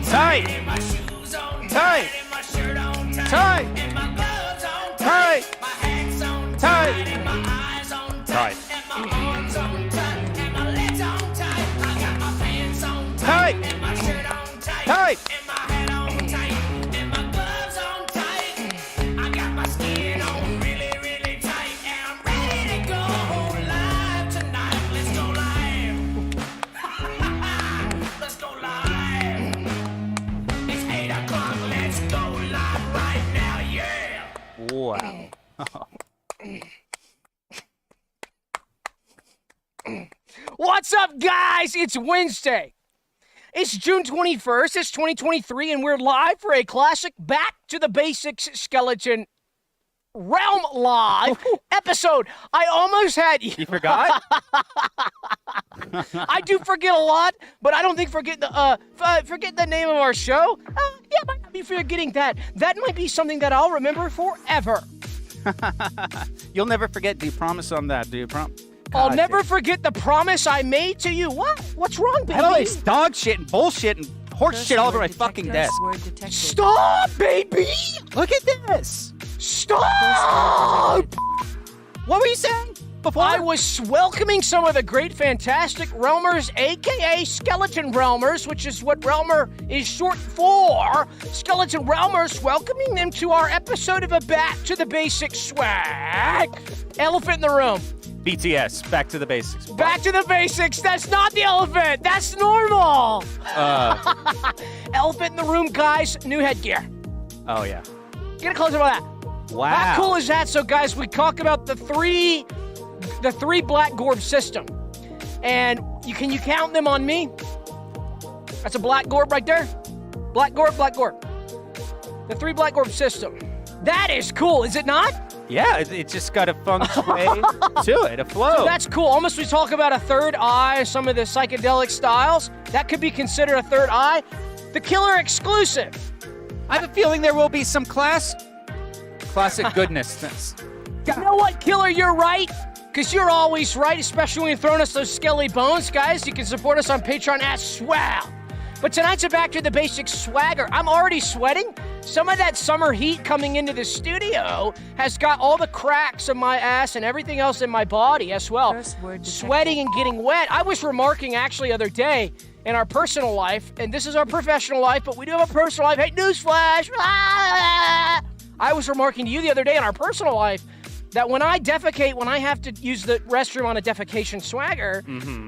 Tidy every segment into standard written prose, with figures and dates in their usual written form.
Tight. Tight. Tight. Tight. Tight. Tight. Tight. Tight. Wow. What's up, guys? It's Wednesday. It's June 21st. It's 2023, and we're live for a classic Back to the Basics Skeleton Realm Live episode. I almost had you. You forgot? I do forget a lot, but I don't think forget the name of our show. Yeah, I might not be forgetting that. That might be something that I'll remember forever. You'll never forget. Do you promise on that? Do you promise? I'll never forget the promise I made to you. What? What's wrong, baby? I have all this dog shit and bullshit and horse shit all over my fucking desk. Stop, baby! Look at this. Stop! What were you saying before? I was welcoming some of the great, fantastic Realmers, a.k.a. Skeleton Realmers, which is what Realmer is short for. Skeleton Realmers, welcoming them to our episode of a Back to the Basics swag. Elephant in the room. BTS, back to the basics. Back to the basics. That's not the elephant. That's normal. Elephant in the room, guys. New headgear. Oh, yeah. Get a close-up on that. Wow. How cool is that? So, guys, we talk about the three Black Gorb system. And can you count them on me? That's a Black Gorb right there. Black Gorb, Black Gorb. The 3 Black Gorb system. That is cool, is it not? Yeah, it just got a feng shui to it, a flow. So that's cool. Almost we talk about a third eye, some of the psychedelic styles. That could be considered a third eye. The killer exclusive. I have a feeling there will be some classic goodness. You know what, killer, you're right. Because you're always right, especially when you're throwing us those skelly bones. Guys, you can support us on Patreon at Swag. But tonight's a Back to the Basics swagger. I'm already sweating. Some of that summer heat coming into the studio has got all the cracks of my ass and everything else in my body as well. Sweating and getting wet. I was remarking actually the other day in our personal life, and this is our professional life, but we do have a personal life. Hey, newsflash! I was remarking to you the other day in our personal life that when I defecate, when I have to use the restroom on a defecation swagger,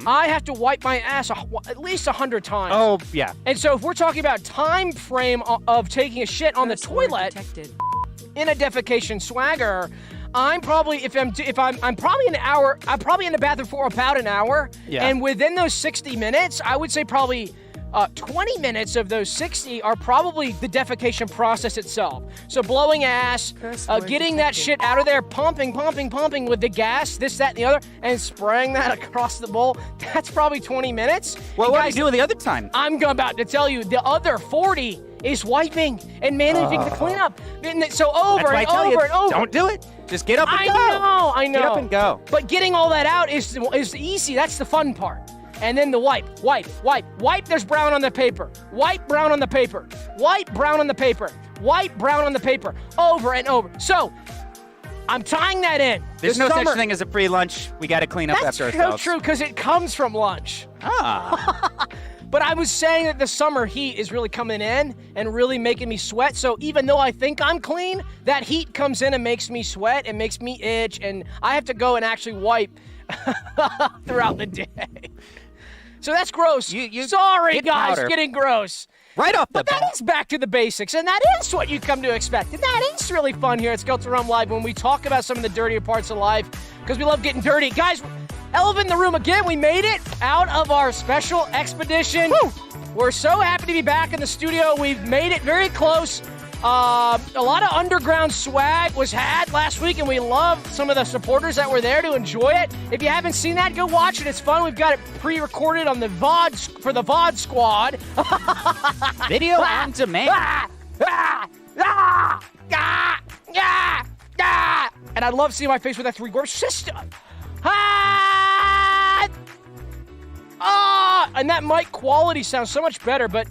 I have to wipe my ass at least 100 times. Oh, yeah. And so if we're talking about time frame of taking a shit on the toilet in a defecation swagger, I'm probably I'm probably an hour. I'm probably in the bathroom for about an hour. Yeah. And within those 60 minutes, I would say probably 20 minutes of those 60 are probably the defecation process itself. So blowing ass, getting that shit out of there, pumping with the gas, this, that, and the other, and spraying that across the bowl. That's probably 20 minutes. Well, what do you do with the other time? I'm about to tell you, the other 40 is wiping and managing the cleanup. So over and over and over. Don't do it. Just get up and go. I know. Get up and go. But getting all that out is easy. That's the fun part. And then the wipe. There's brown on the paper. Wipe, brown on the paper. Wipe, brown on the paper. Wipe, brown on the paper. Over and over. So, I'm tying that in. There's no such thing as a free lunch. We got to clean up after ourselves. That's so true, because it comes from lunch. Ah. But I was saying that the summer heat is really coming in and really making me sweat. So even though I think I'm clean, that heat comes in and makes me sweat and makes me itch. And I have to go and actually wipe throughout the day. So that's gross. Sorry, guys, getting gross. Right off the bat. But that is Back to the Basics, and that is what you come to expect. And that is really fun here at Skeleton Realm Live when we talk about some of the dirtier parts of life, because we love getting dirty. Guys, elephant in the room again. We made it out of our special expedition. Woo! We're so happy to be back in the studio. We've made it very close. A lot of underground swag was had last week, and we loved some of the supporters that were there to enjoy it. If you haven't seen that, go watch it. It's fun. We've got it pre-recorded on the VOD for the VOD squad. Video on demand. And I love seeing my face with that 3-gorb system. And that mic quality sounds so much better, but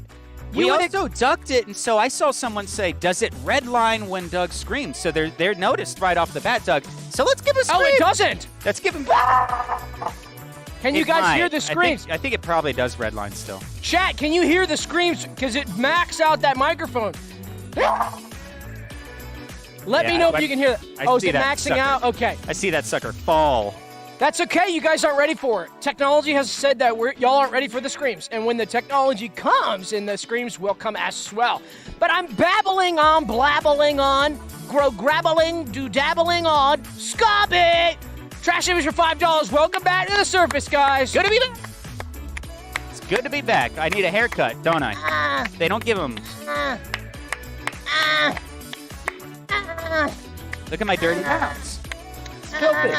We also ducked it, and so I saw someone say, "Does it redline when Doug screams?" So they're noticed right off the bat, Doug. So let's give a scream. Oh, it doesn't. Let's give him. Can you guys hear the screams? I think it probably does redline still. Chat, can you hear the screams? Because it maxed out that microphone. Let me know if you can hear that. Oh, is it maxing out? Okay. I see that sucker fall. That's okay. You guys aren't ready for it. Technology has said that y'all aren't ready for the screams. And when the technology comes, and the screams will come as well. But I'm babbling on, blabbling on, grabbling, dabbling on. Stop it! Trash Image for $5. Welcome back to the surface, guys. Good to be back. It's good to be back. I need a haircut, don't I? They don't give them. Look at my dirty hands. Filthy.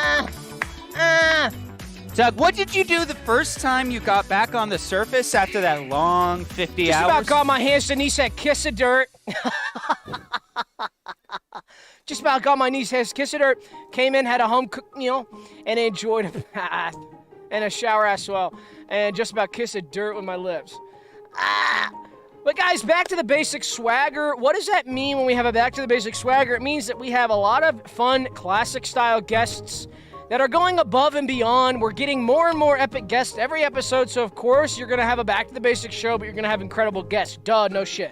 Doug, what did you do the first time you got back on the surface after that long 50 hours? Just about got my hands to knees, had kiss of dirt. Just about got my knees, had kiss of dirt. Came in, had a home-cooked meal, and enjoyed a bath and a shower as well. And just about kiss of dirt with my lips. But guys, back to the basic swagger. What does that mean when we have a back to the basic swagger? It means that we have a lot of fun, classic-style guests that are going above and beyond. We're getting more and more epic guests every episode, so of course you're going to have a Back to the Basics show, but you're going to have incredible guests. Duh, no shit.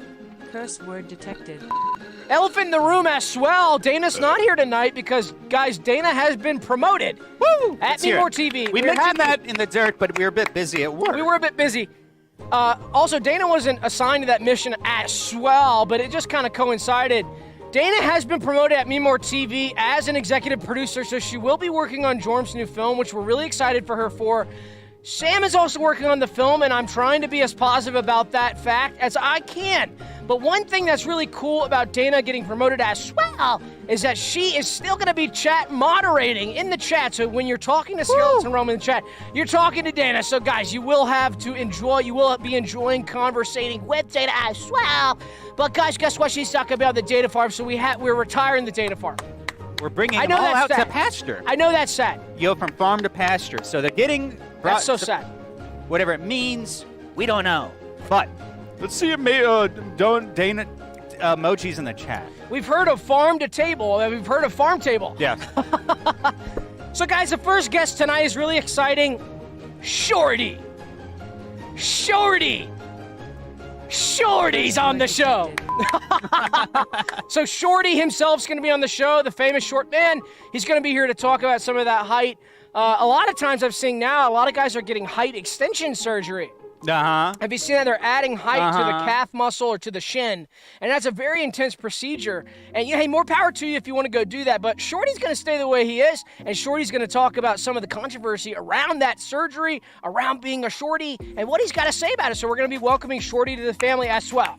Curse word detected. Elephant in the room as well. Dana's not here tonight because, guys, Dana has been promoted. Woo! At MeMoreTV. We mentioned that in the dirt, but we were a bit busy at work. We were a bit busy. Also, Dana wasn't assigned to that mission as well, but it just kind of coincided. Dana has been promoted at MeMoreTV as an executive producer, so she will be working on Jorm's new film, which we're really excited for her for. Sam is also working on the film, and I'm trying to be as positive about that fact as I can. But one thing that's really cool about Dana getting promoted as well is that she is still going to be chat moderating in the chat. So when you're talking to Skeleton Rome in the chat, you're talking to Dana. So guys, you will be enjoying conversating with Dana as well. But guys, guess what? She's not going to be on the data farm, so we're retiring the data farm. We're bringing them all out to pasture. I know that's sad. You go from farm to pasture. So they're getting... That's so sad. Whatever it means, we don't know. But let's see if Dana emojis in the chat. We've heard of farm to table. We've heard of farm table. Yeah. So guys, the first guest tonight is really exciting. Shorty. Shorty's on the show. So Shorty himself's going to be on the show, the famous short man. He's going to be here to talk about some of that height. A lot of times I've seen now, a lot of guys are getting height extension surgery. Uh-huh. Have you seen that? They're adding height to the calf muscle or to the shin. And that's a very intense procedure. And, hey, more power to you if you want to go do that. But Shorty's going to stay the way he is. And Shorty's going to talk about some of the controversy around that surgery, around being a Shorty, and what he's got to say about it. So we're going to be welcoming Shorty to the family as well.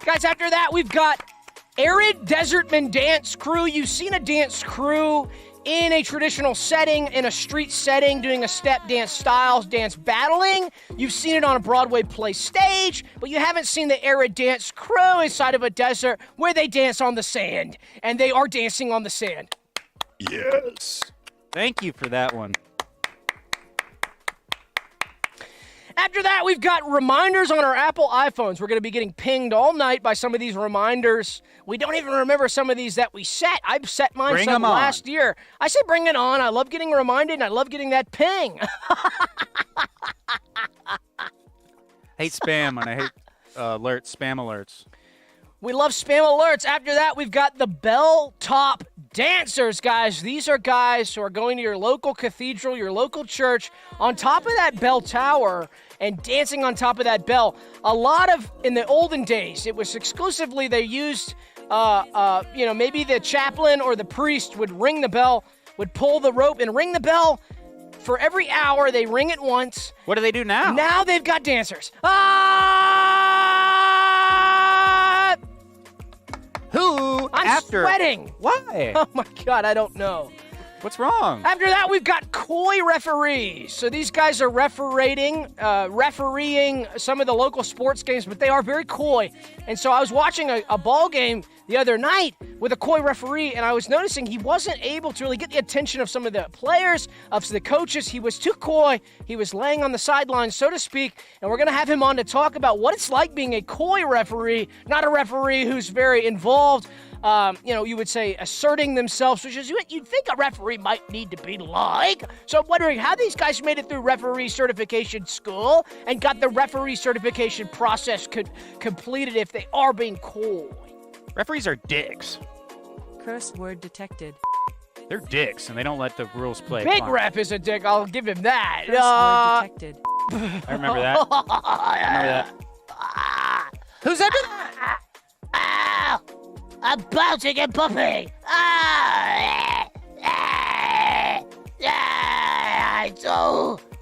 Guys, after that, we've got Arid Desertman Dance Crew. You've seen a dance crew in a traditional setting, in a street setting, doing a step dance styles, dance battling. You've seen it on a Broadway play stage, but you haven't seen the Arid Dance Crew inside of a desert where they dance on the sand, and they are dancing on the sand. Yes. Thank you for that one. After that, we've got reminders on our Apple iPhones. We're going to be getting pinged all night by some of these reminders. We don't even remember some of these that we set. I set mine last year. I say bring it on. I love getting reminded, and I love getting that ping. Hate spam, and I hate spam alerts. We love spam alerts. After that, we've got the bell top dancers, guys. These are guys who are going to your local cathedral, your local church, on top of that bell tower and dancing on top of that bell. A lot of, in the olden days, it was exclusively they used, maybe the chaplain or the priest would ring the bell, would pull the rope and ring the bell. For every hour, they ring it once. What do they do now? Now they've got dancers. I'm sweating. Why? Oh, my God, I don't know. What's wrong? After that, we've got coy referees. So these guys are refereeing some of the local sports games, but they are very coy. And so I was watching a ball game the other night with a coy referee, and I was noticing he wasn't able to really get the attention of some of the players, of the coaches. He was too coy. He was laying on the sidelines, so to speak, and we're going to have him on to talk about what it's like being a coy referee, not a referee who's very involved, you would say asserting themselves, which is what you'd think a referee might need to be like. So I'm wondering how these guys made it through referee certification school and got the referee certification process completed if they are being coy. Referees are dicks. Curse word detected. They're dicks, and they don't let the rules play. Big ref is a dick. I'll give him that. Curse word detected. I remember that. Who's that? I'm bouncing and bumping.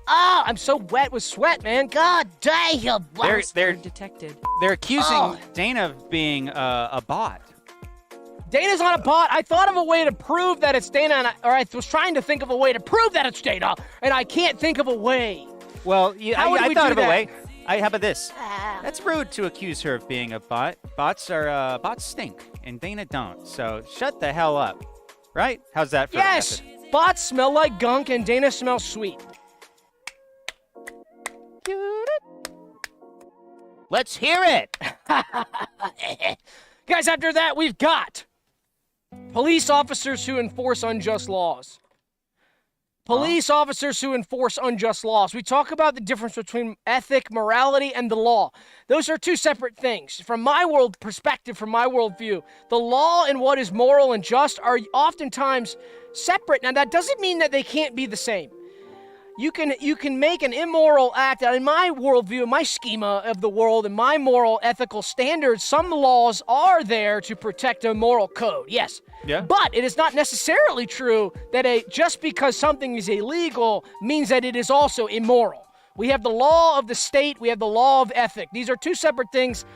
I'm so wet with sweat, man. God damn. Curse word detected. They're accusing Dana of being a bot. Dana's not a bot. I thought of a way to prove that it's Dana, I was trying to think of a way to prove that it's Dana, and I can't think of a way. Well, I thought of a way. How about this? Ah. That's rude to accuse her of being a bot. Bots stink, and Dana don't. So shut the hell up, right? How's that for Yes, a method? bots smell like gunk, and Dana smells sweet. Let's hear it. Guys, after that, we've got police officers who enforce unjust laws. Police officers who enforce unjust laws. We talk about the difference between ethic, morality, and the law. Those are two separate things. From my world perspective, from my worldview, the law and what is moral and just are oftentimes separate. Now, that doesn't mean that they can't be the same. You can make an immoral act. In my worldview, in my schema of the world, and my moral ethical standards, some laws are there to protect a moral code, yes. Yeah. But it is not necessarily true that just because something is illegal means that it is also immoral. We have the law of the state, we have the law of ethic. These are two separate things.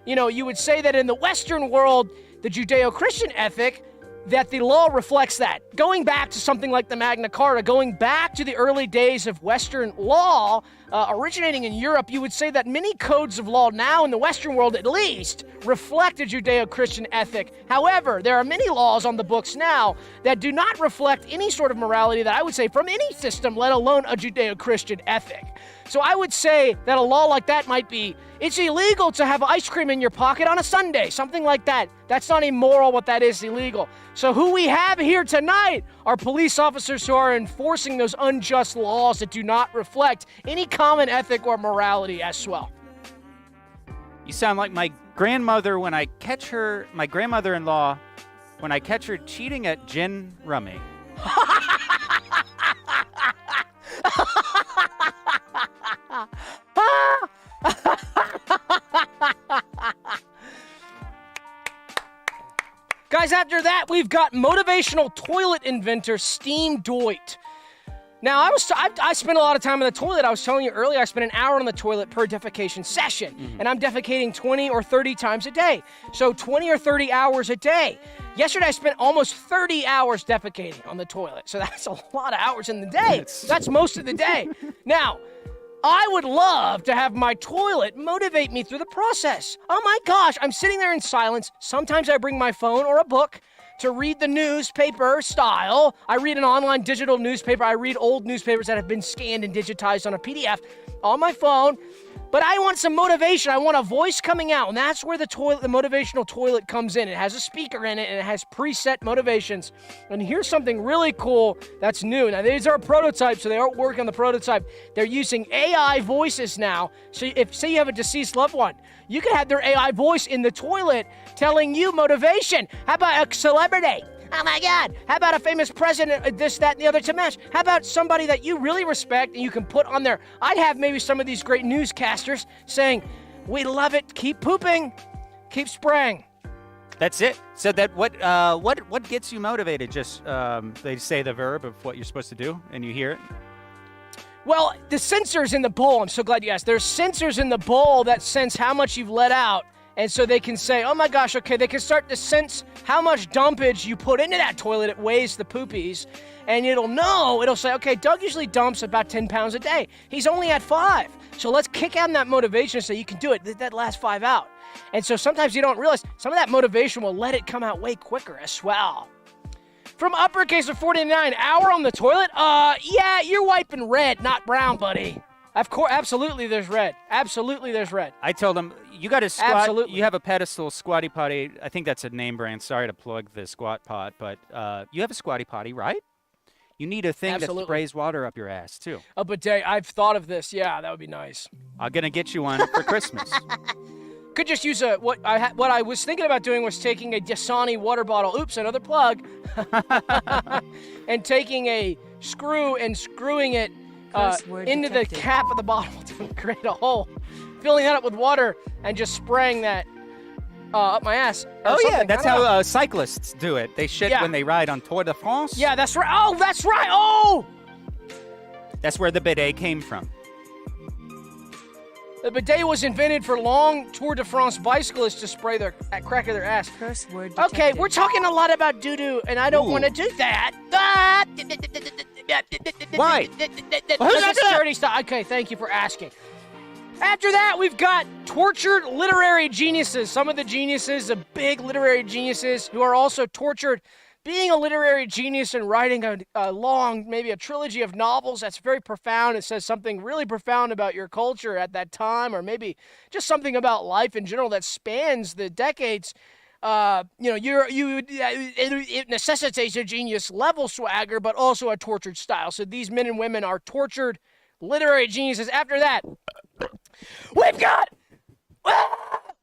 You would say that in the Western world, the Judeo-Christian ethic, that the law reflects that. Going back to something like the Magna Carta, going back to the early days of Western law, originating in Europe, you would say that many codes of law now in the Western world at least reflect a Judeo-Christian ethic. However, there are many laws on the books now that do not reflect any sort of morality that I would say from any system, let alone a Judeo-Christian ethic. So I would say that a law like that might be, it's illegal to have ice cream in your pocket on a Sunday, something like that. That's not immoral, what that is illegal. So who we have here tonight are police officers who are enforcing those unjust laws that do not reflect any common ethic or morality as well. You sound like my grandmother when I catch her, my grandmother-in-law, when I catch her cheating at gin rummy. Guys, after that, we've got motivational toilet inventor Steam Doit. Now, I spend a lot of time on the toilet. I was telling you earlier, I spend an hour on the toilet per defecation session, and I'm defecating 20 or 30 times a day. So 20 or 30 hours a day. Yesterday, I spent almost 30 hours defecating on the toilet. So that's a lot of hours in the day. That's most of the day. Now, I would love to have my toilet motivate me through the process. Oh my gosh, I'm sitting there in silence. Sometimes I bring my phone or a book to read the newspaper style. I read an online digital newspaper. I read old newspapers that have been scanned and digitized on a PDF on my phone. But I want some motivation. I want a voice coming out, and that's where the motivational toilet comes in. It has a speaker in it, and it has preset motivations. And here's something really cool that's new. Now, these are prototypes, so they aren't working on the prototype. They're using AI voices now. So if, say you have a deceased loved one, you can have their AI voice in the toilet telling you motivation. How about a celebrity? Oh my God, how about a famous president, this, that, and the other to match? How about somebody that you really respect and you can put on there? I'd have maybe some of these great newscasters saying, we love it, keep pooping, keep spraying. That's it. So that what gets you motivated? Just they say the verb of what you're supposed to do and you hear it? Well, the sensors in the bowl, I'm so glad you asked. There's sensors in the bowl that sense how much you've let out And so they can say, oh my gosh, okay, they can start to sense how much dumpage you put into that toilet. It weighs the poopies. And it'll say, okay, Doug usually dumps about 10 pounds a day. He's only at 5. So let's kick out that motivation so you can do it, that last 5 out. And so sometimes you don't realize some of that motivation will let it come out way quicker as well. From uppercase of 49, hour on the toilet? Yeah, you're wiping red, not brown, buddy. Of course, absolutely there's red. Absolutely there's red. I told him, you got to squat. Absolutely. You have a pedestal squatty potty. I think that's a name brand. Sorry to plug the squat pot, but you have a squatty potty, right? You need a thing that sprays water up your ass, too. A bidet. I've thought of this. Yeah, that would be nice. I'm going to get you one for Christmas. Could just use what I was thinking about doing was taking a Dasani water bottle. Oops, another plug. And taking a screw and screwing it into the cap of the bottle to create a hole. Filling that up with water and just spraying that up my ass. Oh, yeah, that's how cyclists do it. They shit when they ride on Tour de France. Yeah, that's right. Oh, that's right. Oh! That's where the bidet came from. The bidet was invented for long Tour de France bicyclists to spray their crack of their ass. Curse word detected. Okay, we're talking a lot about doo-doo, and I don't want to do that. Why? That's dirty stuff. Okay, thank you for asking. After that, we've got tortured literary geniuses. Some of the geniuses, the big literary geniuses, who are also tortured being a literary genius and writing a long, maybe a trilogy of novels that's very profound. It says something really profound about your culture at that time, or maybe just something about life in general that spans the decades. It necessitates a genius level swagger, but also a tortured style. So these men and women are tortured literary geniuses. After that,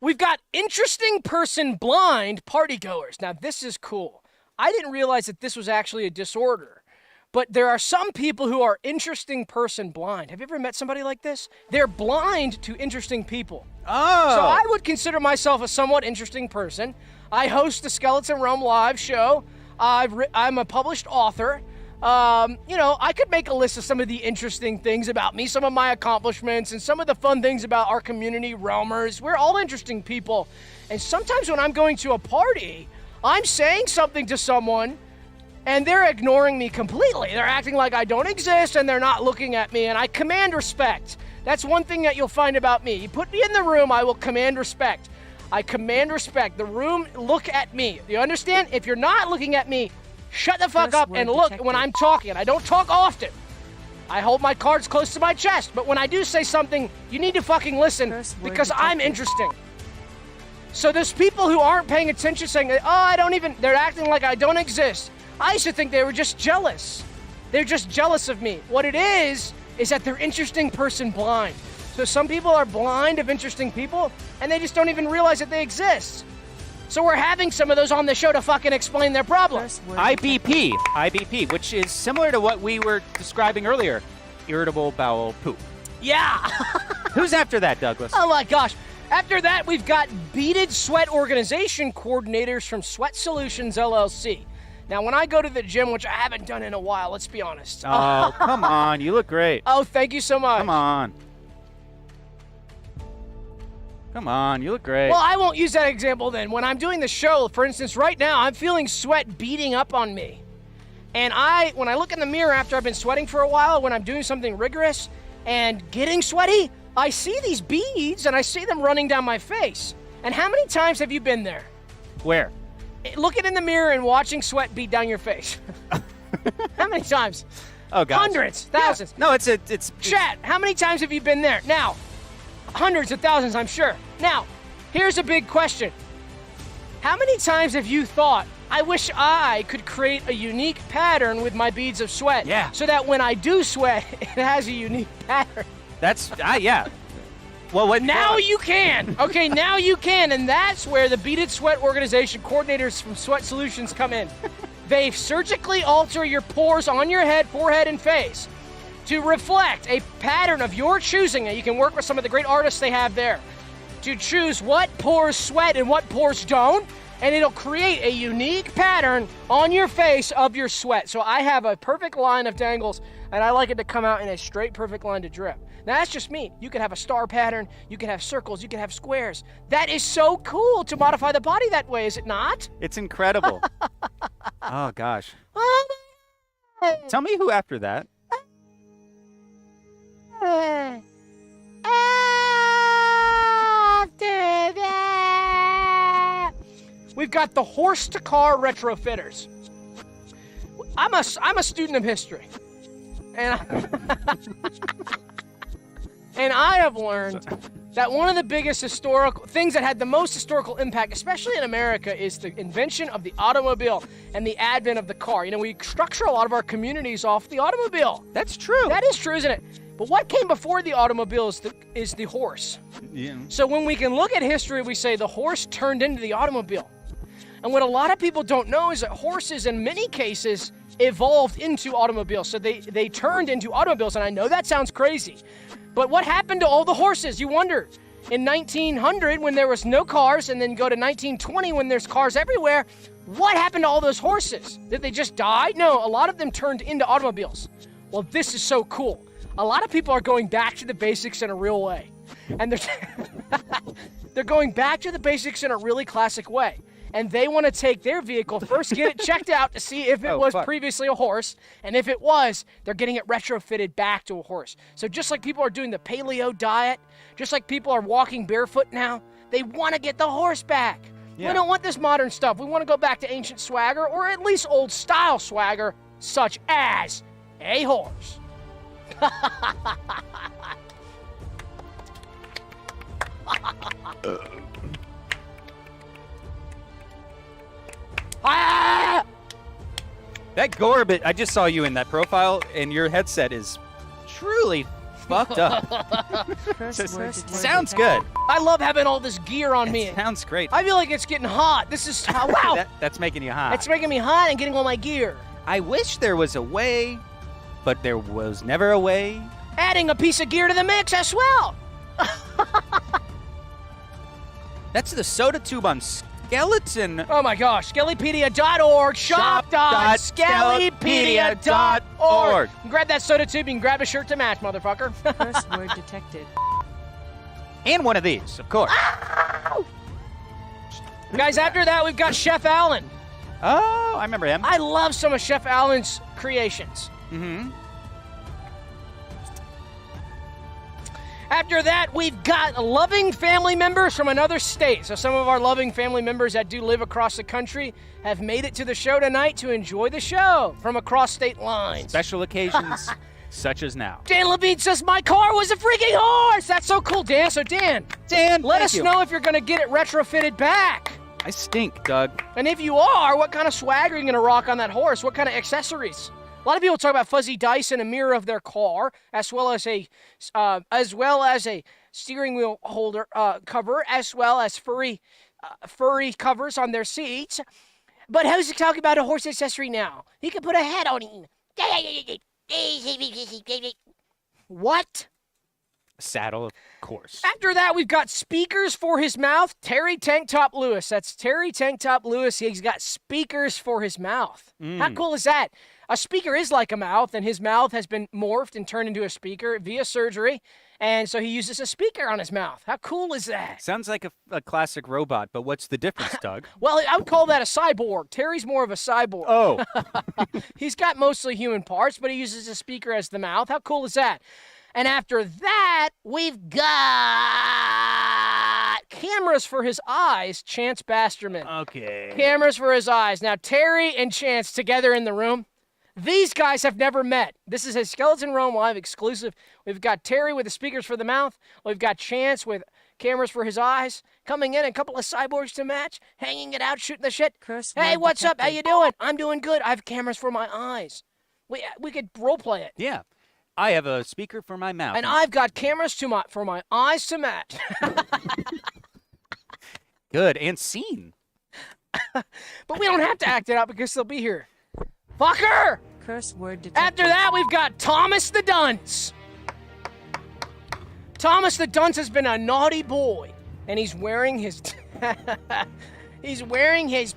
we've got interesting person blind partygoers. Now this is cool. I didn't realize that this was actually a disorder, but there are some people who are interesting person blind. Have you ever met somebody like this? They're blind to interesting people. Oh. So I would consider myself a somewhat interesting person. I host the Skeleton Realm live show. I'm a published author. I could make a list of some of the interesting things about me, some of my accomplishments, and some of the fun things about our community, Realmers. We're all interesting people. And sometimes when I'm going to a party, I'm saying something to someone, and they're ignoring me completely. They're acting like I don't exist, and they're not looking at me, and I command respect. That's one thing that you'll find about me. You put me in the room, I will command respect. I command respect. The room, look at me. Do you understand? If you're not looking at me, shut the fuck up and look when I'm talking. I don't talk often. I hold my cards close to my chest, but when I do say something, you need to fucking listen because I'm interesting. So there's people who aren't paying attention saying, they're acting like I don't exist. I used to think they were just jealous. They're just jealous of me. What it is that they're interesting person blind. So some people are blind of interesting people, and they just don't even realize that they exist. So we're having some of those on the show to fucking explain their problem. IBP, which is similar to what we were describing earlier. Irritable bowel poop. Yeah. Who's after that, Douglas? Oh my gosh. After that, we've got beaded sweat organization coordinators from Sweat Solutions, LLC. Now, when I go to the gym, which I haven't done in a while, let's be honest. Oh, come on. You look great. Oh, thank you so much. Come on. Come on, you look great. Well, I won't use that example then. When I'm doing the show, for instance, right now, I'm feeling sweat beating up on me. And when I look in the mirror after I've been sweating for a while, when I'm doing something rigorous and getting sweaty, I see these beads and I see them running down my face. And how many times have you been there? Where? Looking in the mirror and watching sweat beat down your face. How many times? Oh, God. Hundreds, thousands. Yeah. No, it's Chat, how many times have you been there? Now, hundreds of thousands, I'm sure. Now, here's a big question. How many times have you thought, I wish I could create a unique pattern with my beads of sweat? Yeah. So that when I do sweat, it has a unique pattern. That's, yeah. Well, now you can. Okay, now you can. And that's where the Beaded Sweat Organization coordinators from Sweat Solutions come in. They surgically alter your pores on your head, forehead, and face to reflect a pattern of your choosing. And you can work with some of the great artists they have there to choose what pores sweat and what pores don't. And it'll create a unique pattern on your face of your sweat. So I have a perfect line of dangles, and I like it to come out in a straight, perfect line to drip. Now, that's just me. You could have a star pattern. You could have circles. You could have squares. That is so cool to modify the body that way, is it not? It's incredible. Oh, gosh. Tell me who after that. We've got the horse-to-car retrofitters. I'm a student of history, and I have learned that one of the biggest historical things that had the most historical impact, especially in America, is the invention of the automobile and the advent of the car. You know, we structure a lot of our communities off the automobile. That's true. That is true, isn't it? But what came before the automobile is the horse. Yeah. So when we can look at history, we say the horse turned into the automobile. And what a lot of people don't know is that horses, in many cases, evolved into automobiles. So they turned into automobiles, and I know that sounds crazy. But what happened to all the horses? You wonder. In 1900, when there was no cars, and then go to 1920 when there's cars everywhere, what happened to all those horses? Did they just die? No, a lot of them turned into automobiles. Well, this is so cool. A lot of people are going back to the basics in a real way. And they're going back to the basics in a really classic way. And they want to take their vehicle, first get it checked out to see if it was previously a horse. And if it was, they're getting it retrofitted back to a horse. So just like people are doing the paleo diet, just like people are walking barefoot now, they want to get the horse back. Yeah. We don't want this modern stuff. We want to go back to ancient swagger, or at least old style swagger, such as a horse. That Gorbit, I just saw you in that profile, and your headset is truly fucked up. Sounds good. I love having all this gear on me. Sounds great. I feel like it's getting hot. This is, wow. That's making you hot. It's making me hot and getting all my gear. I wish there was a way, but there was never a way. Adding a piece of gear to the mix as well. That's the soda tube on Skeleton. Oh my gosh, Skellypedia.org, shop.skellypedia.org. Grab that soda tube, you can grab a shirt to match, motherfucker. Curse word detected. And one of these, of course. Guys, after that, we've got Chef Allen. Oh, I remember him. I love some of Chef Allen's creations. Mm-hmm. After that, we've got loving family members from another state. So some of our loving family members that do live across the country have made it to the show tonight to enjoy the show from across state lines. Special occasions such as now. Dan Levine says, my car was a freaking horse. That's so cool, Dan. So Dan, let us know if you're going to get it retrofitted back. I stink, Doug. And if you are, what kind of swag are you going to rock on that horse? What kind of accessories? A lot of people talk about fuzzy dice in a mirror of their car, as well as a steering wheel holder cover, as well as furry covers on their seats. But who's talking about a horse accessory now? He can put a hat on him. What? A saddle, of course. After that, we've got speakers for his mouth. Terry Tank Top Lewis. That's Terry Tank Top Lewis. He's got speakers for his mouth. How cool is that? A speaker is like a mouth, and his mouth has been morphed and turned into a speaker via surgery, and so he uses a speaker on his mouth. How cool is that? Sounds like a classic robot, but what's the difference, Doug? Well, I would call that a cyborg. Terry's more of a cyborg. Oh. He's got mostly human parts, but he uses a speaker as the mouth. How cool is that? And after that, we've got cameras for his eyes, Chance Basterman. Okay. Cameras for his eyes. Now, Terry and Chance together in the room. These guys have never met. This is a Skeleton Rome Live exclusive. We've got Terry with the speakers for the mouth. We've got Chance with cameras for his eyes. Coming in, a couple of cyborgs to match. Hanging it out, shooting the shit. Hey, what's up? How you doing? I'm doing good. I have cameras for my eyes. We could role play it. Yeah. I have a speaker for my mouth. And I've got cameras for my eyes to match. Good. And seen. But we don't have to act it out because they'll be here. Fucker! Curse word detected. After that, we've got Thomas the Dunce. Thomas the Dunce has been a naughty boy, and he's wearing his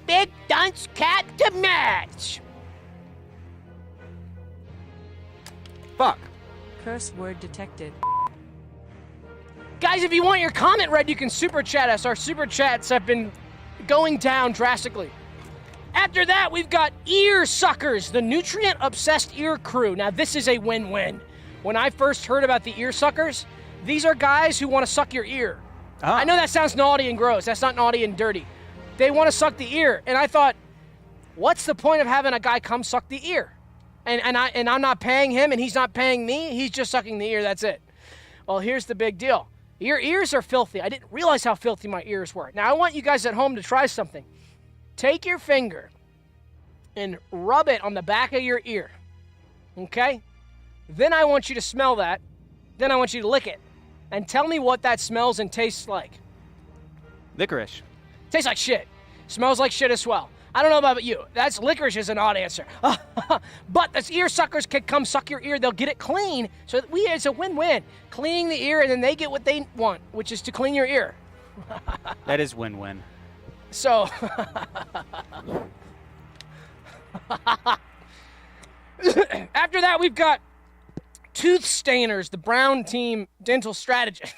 big dunce cap to match. Fuck. Curse word detected. Guys, if you want your comment read, you can super chat us. Our super chats have been going down drastically. After that, we've got ear suckers, the nutrient-obsessed ear crew. Now, this is a win-win. When I first heard about the ear suckers, these are guys who want to suck your ear. I know that sounds naughty and gross. That's not naughty and dirty. They want to suck the ear. And I thought, what's the point of having a guy come suck the ear? And I'm not paying him, and he's not paying me. He's just sucking the ear. That's it. Well, here's the big deal. Your ears are filthy. I didn't realize how filthy my ears were. Now, I want you guys at home to try something. Take your finger and rub it on the back of your ear, okay? Then I want you to smell that. Then I want you to lick it. And tell me what that smells and tastes like. Licorice. Tastes like shit. Smells like shit as well. I don't know about you. That's licorice is an odd answer. But the ear suckers can come suck your ear. They'll get it clean. So it's a win-win. Cleaning the ear, and then they get what they want, which is to clean your ear. That is win-win. So, after that, we've got Tooth Stainers, the Brown Team dental strategist.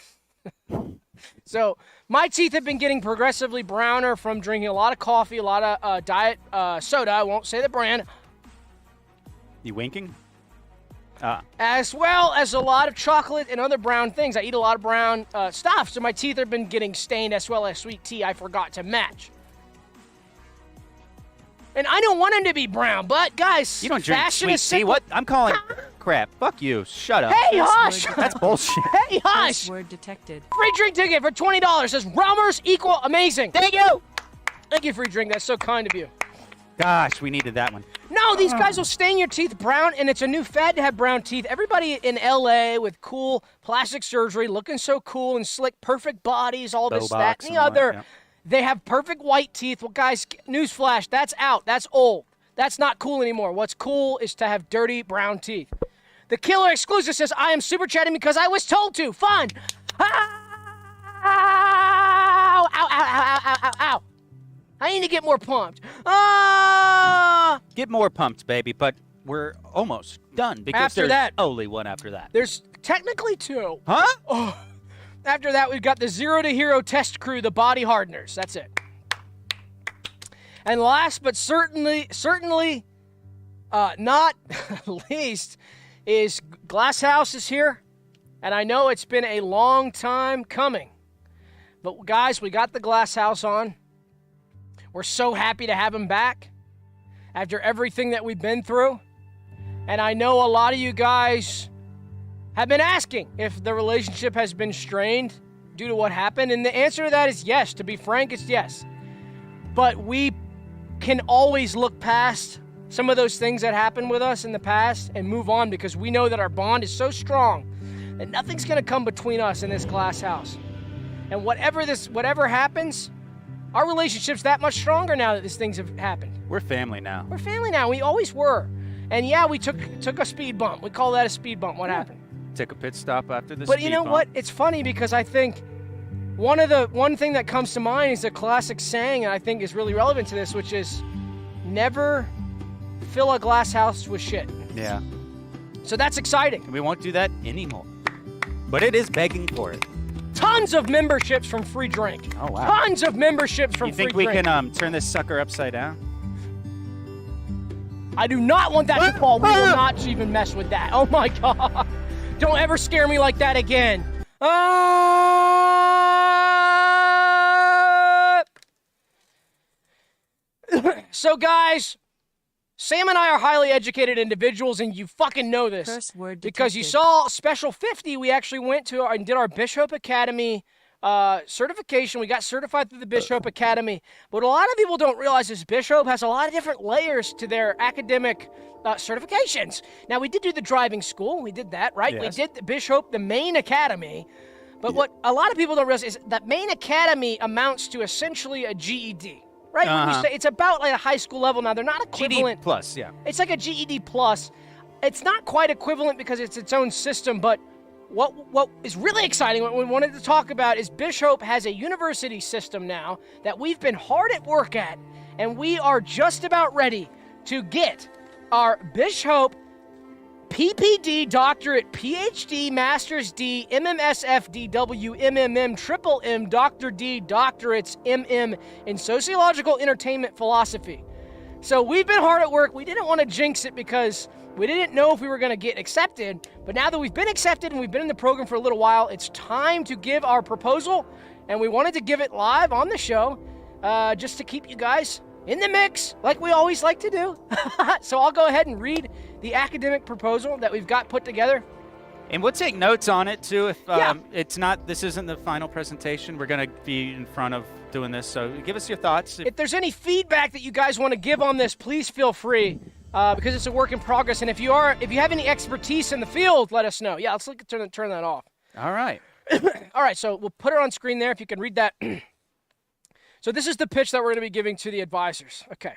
So, my teeth have been getting progressively browner from drinking a lot of coffee, a lot of diet soda. I won't say the brand. You winking? As well as a lot of chocolate and other brown things. I eat a lot of brown stuff, so my teeth have been getting stained, as well as sweet tea I forgot to match. And I don't want them to be brown, but guys, you don't drink fashion sweet tea. What? I'm calling crap. Fuck you. Shut up. Hey, hush! That's bullshit. Hey, hush! Word detected. Free drink ticket for $20. Says Roamers equal amazing. Thank you. Thank you, free drink. That's so kind of you. Gosh, we needed that one. No, these guys will stain your teeth brown, and it's a new fad to have brown teeth. Everybody in L.A. with cool plastic surgery, looking so cool and slick, perfect bodies, all this, that, and the other. Yeah. They have perfect white teeth. Well, guys, newsflash, that's out. That's old. That's not cool anymore. What's cool is to have dirty brown teeth. The Killer Exclusive says, I am super chatting because I was told to. Fun. Ow, ow, ow, ow, ow, ow, ow. I need to get more pumped. Get more pumped, baby, but we're almost done because After there's that. only one after that. There's technically two. Huh? Oh. After that, we've got the Zero to Hero test crew, the body hardeners. That's it. And last but certainly not least is Glass House is here. And I know it's been a long time coming. But guys, we got the Glass House on. We're so happy to have him back after everything that we've been through. And I know a lot of you guys have been asking if the relationship has been strained due to what happened. And the answer to that is yes. To be frank, it's yes. But we can always look past some of those things that happened with us in the past and move on because we know that our bond is so strong that nothing's going to come between us in this Glass House. And whatever happens, our relationship's that much stronger now that these things have happened. We're family now. We're family now. We always were. And yeah, we took a speed bump. We call that a speed bump. What happened? Took a pit stop after the But speed you know bump. what? It's funny because I think one thing that comes to mind is a classic saying, and I think is really relevant to this, which is never fill a glass house with shit. Yeah. So that's exciting. And we won't do that anymore. But it is begging for it. Tons of memberships from Free Drink. Oh, wow. Tons of memberships from You Free think we Drink. can turn this sucker upside down? I do not want that to fall. We will not even mess with that. Oh my God. Don't ever scare me like that again. So guys, Sam and I are highly educated individuals, and you fucking know this. Curse word because you detected. saw Special 50, we actually went to and did our Bishop Academy certification. We got certified through the Bishop Academy. But what a lot of people don't realize is Bishop has a lot of different layers to their academic certifications. Now, we did do the driving school. We did that, right? Yes. We did the Bishop, the main academy. But what a lot of people don't realize is that main academy amounts to essentially a GED, right? When we say it's about like a high school level now. They're not equivalent. GD plus, yeah. It's like a GED plus. It's not quite equivalent because it's its own system, but what is really exciting, what we wanted to talk about, is Bishop has a university system now that we've been hard at work at, and we are just about ready to get our Bishop PPD, doctorate, PhD, Master's D, MMSF, DW, MMM, Triple M, Dr. D, doctorates, MM in sociological entertainment philosophy. So we've been hard at work. We didn't want to jinx it because we didn't know if we were going to get accepted. But now that we've been accepted and we've been in the program for a little while, it's time to give our proposal. And we wanted to give it live on the show just to keep you guys in the mix like we always like to do. So I'll go ahead and read the academic proposal that we've got put together. And we'll take notes on it too. If this isn't the final presentation, we're going to be in front of doing this. So give us your thoughts. If there's any feedback that you guys want to give on this, please feel free because it's a work in progress. And if you have any expertise in the field, let us know. Yeah, let's look at turn that off. All right. All right, so we'll put it on screen there if you can read that. So this is the pitch that we're going to be giving to the advisors. Okay.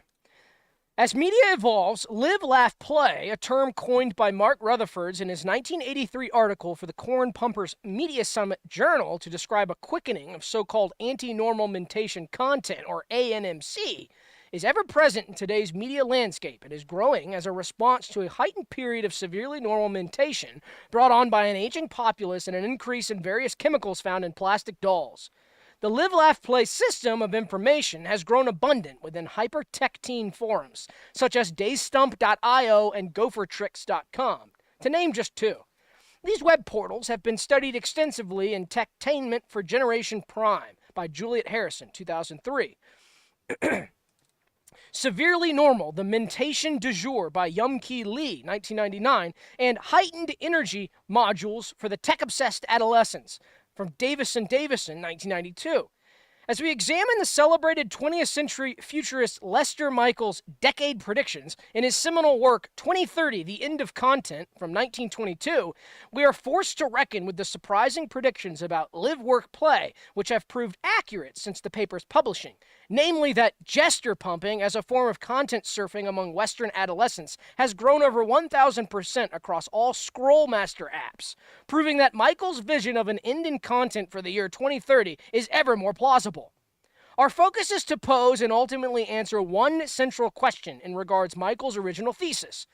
As media evolves, live, laugh, play, a term coined by Mark Rutherford in his 1983 article for the Corn Pumpers Media Summit Journal to describe a quickening of so-called anti-normal mentation content, or ANMC, is ever present in today's media landscape and is growing as a response to a heightened period of severely normal mentation brought on by an aging populace and an increase in various chemicals found in plastic dolls. The Live, Laugh, Play system of information has grown abundant within hyper-tech teen forums, such as daystump.io and gophertricks.com, to name just two. These web portals have been studied extensively in Techtainment for Generation Prime by Juliet Harrison, 2003. Severely Normal, the Mentation du Jour by Yumki Lee, 1999, and Heightened Energy Modules for the Tech-Obsessed Adolescents, from Davison, 1992. As we examine the celebrated 20th century futurist Lester Michaels' decade predictions in his seminal work 2030, The End of Content, from 1922, we are forced to reckon with the surprising predictions about live, work, play, which have proved accurate since the paper's publishing, namely that gesture pumping as a form of content surfing among Western adolescents has grown over 1,000% across all Scrollmaster apps, proving that Michaels' vision of an end in content for the year 2030 is ever more plausible. Our focus is to pose and ultimately answer one central question in regards Michael's original thesis.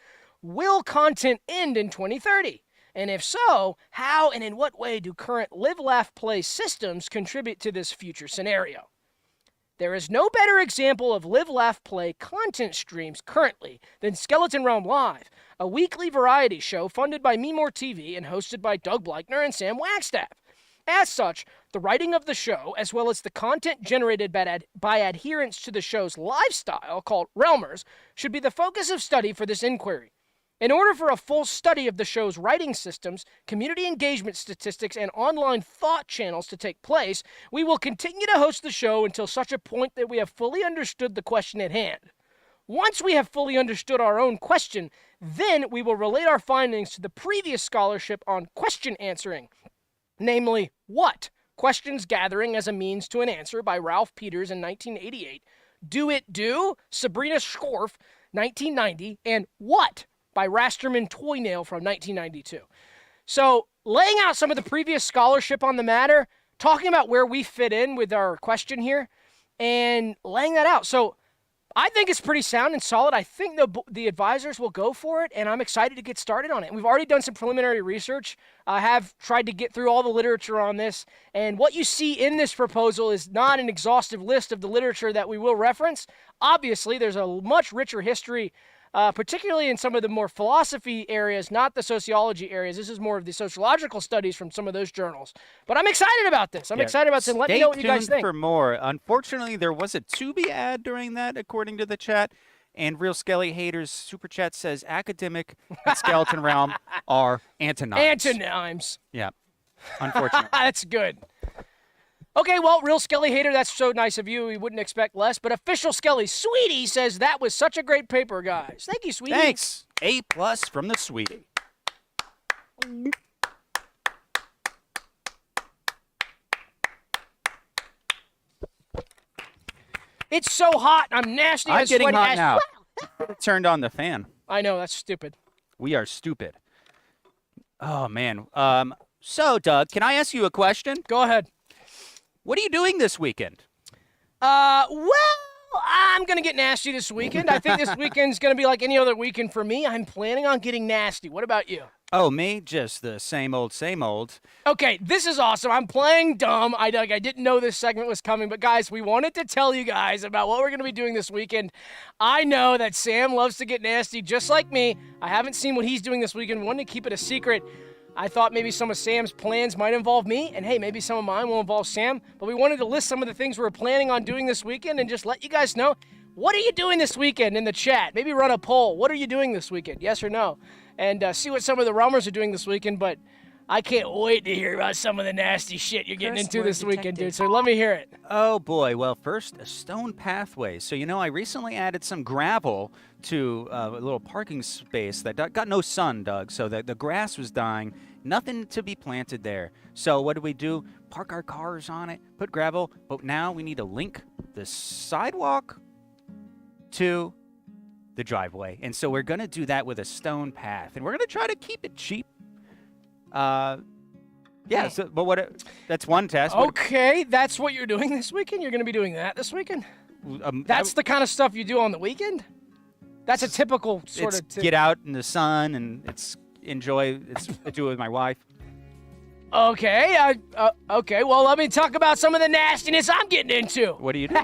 Will content end in 2030? And if so, how and in what way do current live, laugh, play systems contribute to this future scenario? There is no better example of live, laugh, play content streams currently than Skeleton Realm Live, a weekly variety show funded by MeMoreTV and hosted by Doug Bleichner and Sam Wagstaff. As such, the writing of the show, as well as the content generated by adherents to the show's lifestyle, called Realmers, should be the focus of study for this inquiry. In order for a full study of the show's writing systems, community engagement statistics, and online thought channels to take place, we will continue to host the show until such a point that we have fully understood the question at hand. Once we have fully understood our own question, then we will relate our findings to the previous scholarship on question answering, namely, what? Questions Gathering as a Means to an Answer by Ralph Peters in 1988, Do It Do? Sabrina Schorf, 1990, and What? By Rasterman Toynail from 1992. So, laying out some of the previous scholarship on the matter, talking about where we fit in with our question here, and laying that out. So, I think it's pretty sound and solid. I think the advisors will go for it, and I'm excited to get started on it. We've already done some preliminary research. I have tried to get through all the literature on this, and what you see in this proposal is not an exhaustive list of the literature that we will reference. Obviously, there's a much richer history, particularly in some of the more philosophy areas, not the sociology areas. This is more of the sociological studies from some of those journals. But I'm excited about this. I'm excited about this. Let me know what you guys think. Stay tuned for more. Unfortunately, there was a Tubi ad during that, according to the chat. And Real Skelly Haters Super Chat says Academic and Skeleton Realm are antonyms. Antonyms. Yeah, unfortunately. That's good. Okay, well, Real Skelly Hater, that's so nice of you. We wouldn't expect less. But Official Skelly Sweetie says that was such a great paper, guys. Thank you, Sweetie. Thanks. A+ from the Sweetie. It's so hot. I'm nasty. I'm getting hot now. Well. Turned on the fan. I know, that's stupid. We are stupid. Oh, man. So, Doug, can I ask you a question? Go ahead. What are you doing this weekend? Well, I'm going to get nasty this weekend. I think this weekend's going to be like any other weekend for me. I'm planning on getting nasty. What about you? Oh, me? Just the same old, same old. Okay, this is awesome. I'm playing dumb. I didn't know this segment was coming, but guys, we wanted to tell you guys about what we're going to be doing this weekend. I know that Sam loves to get nasty just like me. I haven't seen what he's doing this weekend. We wanted to keep it a secret. I thought maybe some of Sam's plans might involve me, and hey, maybe some of mine will involve Sam, but we wanted to list some of the things we're planning on doing this weekend and just let you guys know, what are you doing this weekend in the chat? Maybe run a poll. What are you doing this weekend? Yes or no? And see what some of the Rummers are doing this weekend, but I can't wait to hear about some of the nasty shit you're getting into this weekend, dude, so let me hear it. Oh, boy. Well, first, a stone pathway. So, I recently added some gravel to a little parking space that got no sun, Doug, so the grass was dying. Nothing to be planted there. So what do? Park our cars on it, put gravel, but now we need to link the sidewalk to the driveway. And so we're going to do that with a stone path, and we're going to try to keep it cheap. Yeah, that's one test. Okay, that's what you're doing this weekend? You're going to be doing that this weekend? That's the kind of stuff you do on the weekend? That's a typical sort of... get out in the sun and I do it with my wife. Okay, okay, well, let me talk about some of the nastiness I'm getting into. What do you do?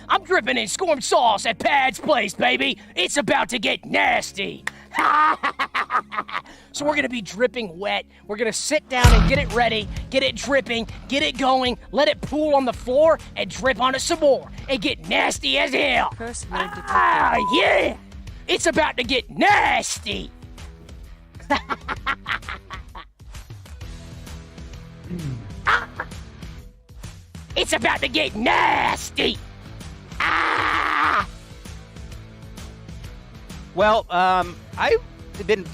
I'm dripping in scorn sauce at Pad's place, baby. It's about to get nasty. So we're going to be dripping wet. We're going to sit down and get it ready, get it dripping, get it going, let it pool on the floor, and drip on it some more, and get nasty as hell. Curse word detected. Yeah! It's about to get nasty. It's about to get nasty. Well, I've been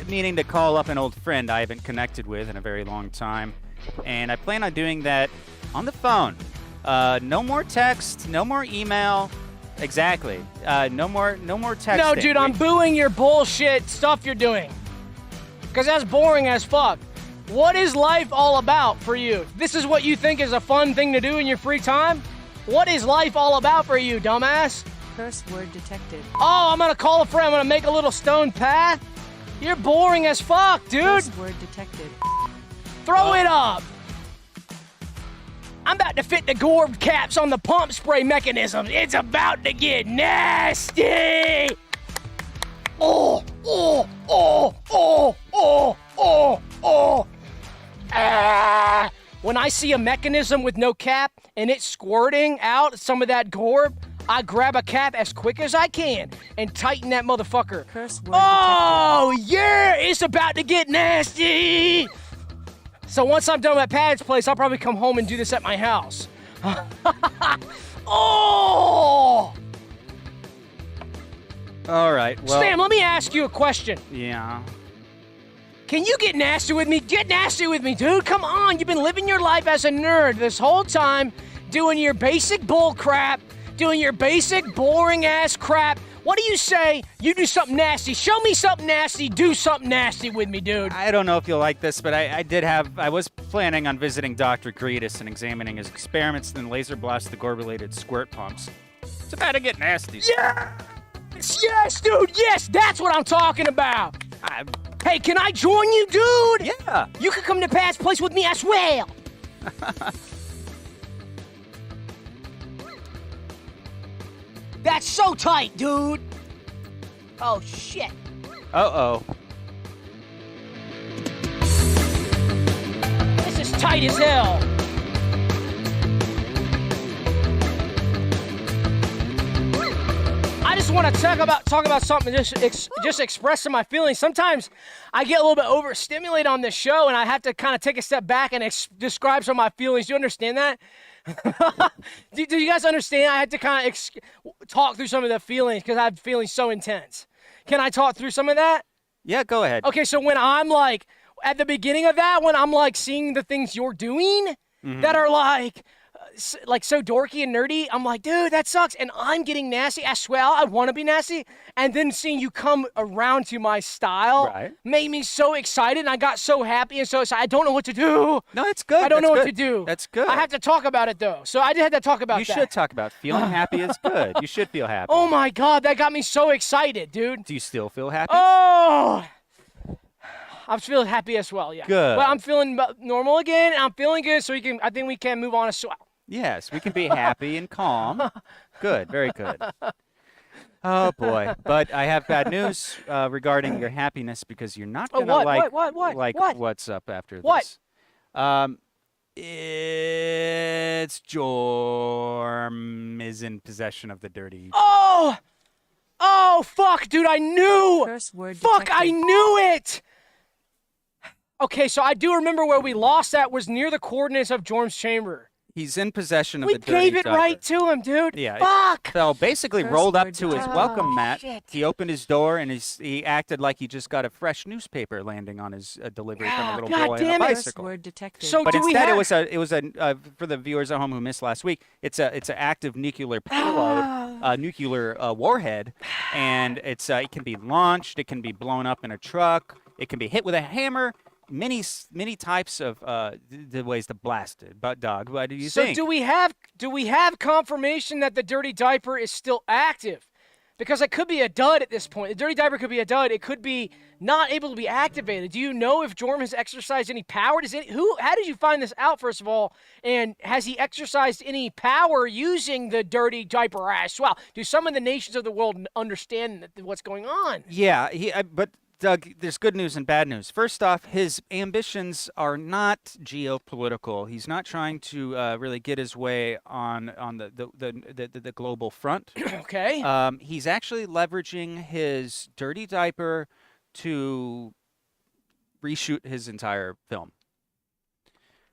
meaning to call up an old friend I haven't connected with in a very long time, and I plan on doing that on the phone. No more text, no more email. Exactly. No more texting. No, dude, I'm booing your bullshit stuff you're doing. Because that's boring as fuck. What is life all about for you? This is what you think is a fun thing to do in your free time? What is life all about for you, dumbass? Curse word detected. Oh, I'm gonna call a friend. I'm gonna make a little stone path? You're boring as fuck, dude. Curse word detected. Throw it up. I'm about to fit the gourd caps on the pump spray mechanisms. It's about to get nasty. Oh, oh, oh, oh, oh, oh, oh. Ah. When I see a mechanism with no cap and it's squirting out some of that gourd, I grab a cap as quick as I can and tighten that motherfucker. Curse word Oh, yeah, it's about to get nasty. So once I'm done at Pad's place, I'll probably come home and do this at my house. Oh! All right. Well, Sam, let me ask you a question. Yeah. Can you get nasty with me? Get nasty with me, dude. Come on. You've been living your life as a nerd this whole time, doing your basic bull crap, doing your basic boring ass crap. What do you say? You do something nasty. Show me something nasty. Do something nasty with me, dude. I don't know if you'll like this, but I was planning on visiting Dr. Gretus and examining his experiments, then laser blast the gourd-related squirt pumps. It's about to get nasty. Yeah! Yes, dude. Yes, that's what I'm talking about. Hey, can I join you, dude? Yeah. You can come to Pat's place with me as well. That's so tight, dude. Oh, shit. Uh-oh. This is tight as hell. I just want to talk about something, just expressing my feelings. Sometimes I get a little bit overstimulated on this show, and I have to kind of take a step back and describe some of my feelings. Do you understand that? do you guys understand? I had to kind of talk through some of the feelings because I have feelings so intense. Can I talk through some of that? Yeah, go ahead. Okay, so when I'm like, at the beginning of that, when I'm like seeing the things you're doing that are like, like so dorky and nerdy. I'm like, dude, that sucks. And I'm getting nasty as well. I want to be nasty. And then seeing you come around to my style made me so excited. And I got so happy and so excited. I don't know what to do. No, it's good. I don't know what to do. That's good. I have to talk about it, though. So I had to talk about that. You should talk about feeling happy is good. You should feel happy. Oh, my God. That got me so excited, dude. Do you still feel happy? Oh, I'm feeling happy as well, yeah. Good. But I'm feeling normal again, and I'm feeling good, so I think we can move on as well. Yes, we can be happy and calm. Good, very good. Oh, boy. But I have bad news regarding your happiness because you're not going to like what's up after this. It's Jorm is in possession of the dirty. Oh, fuck, dude, I knew. Curse word Fuck, detected. I knew it. Okay, so I do remember where we lost that was near the coordinates of Jorm's chamber. He's in possession of We the dirty gave it diaper. right to him, dude. Yeah. Fuck. So basically Curse rolled up word to his detected. welcome mat. Shit. He opened his door and he acted like he just got a fresh newspaper landing on his delivery from a little God boy on a damn it. Curse bicycle. word detected. So But do we instead, have... it was a for the viewers at home who missed last week. It's an active nuclear payload, nuclear warhead, and it can be launched. It can be blown up in a truck. It can be hit with a hammer. Many types of the ways to blast it. But Doug, what do you think? So do we have confirmation that the dirty diaper is still active? Because it could be a dud at this point. The dirty diaper could be a dud. It could be not able to be activated. Do you know if Jorm has exercised any power? How did you find this out, first of all? And has he exercised any power using the dirty diaper as well? Do some of the nations of the world understand what's going on? Yeah, but Doug, there's good news and bad news. First off, his ambitions are not geopolitical. He's not trying to really get his way on the global front. Okay. He's actually leveraging his dirty diaper to reshoot his entire film.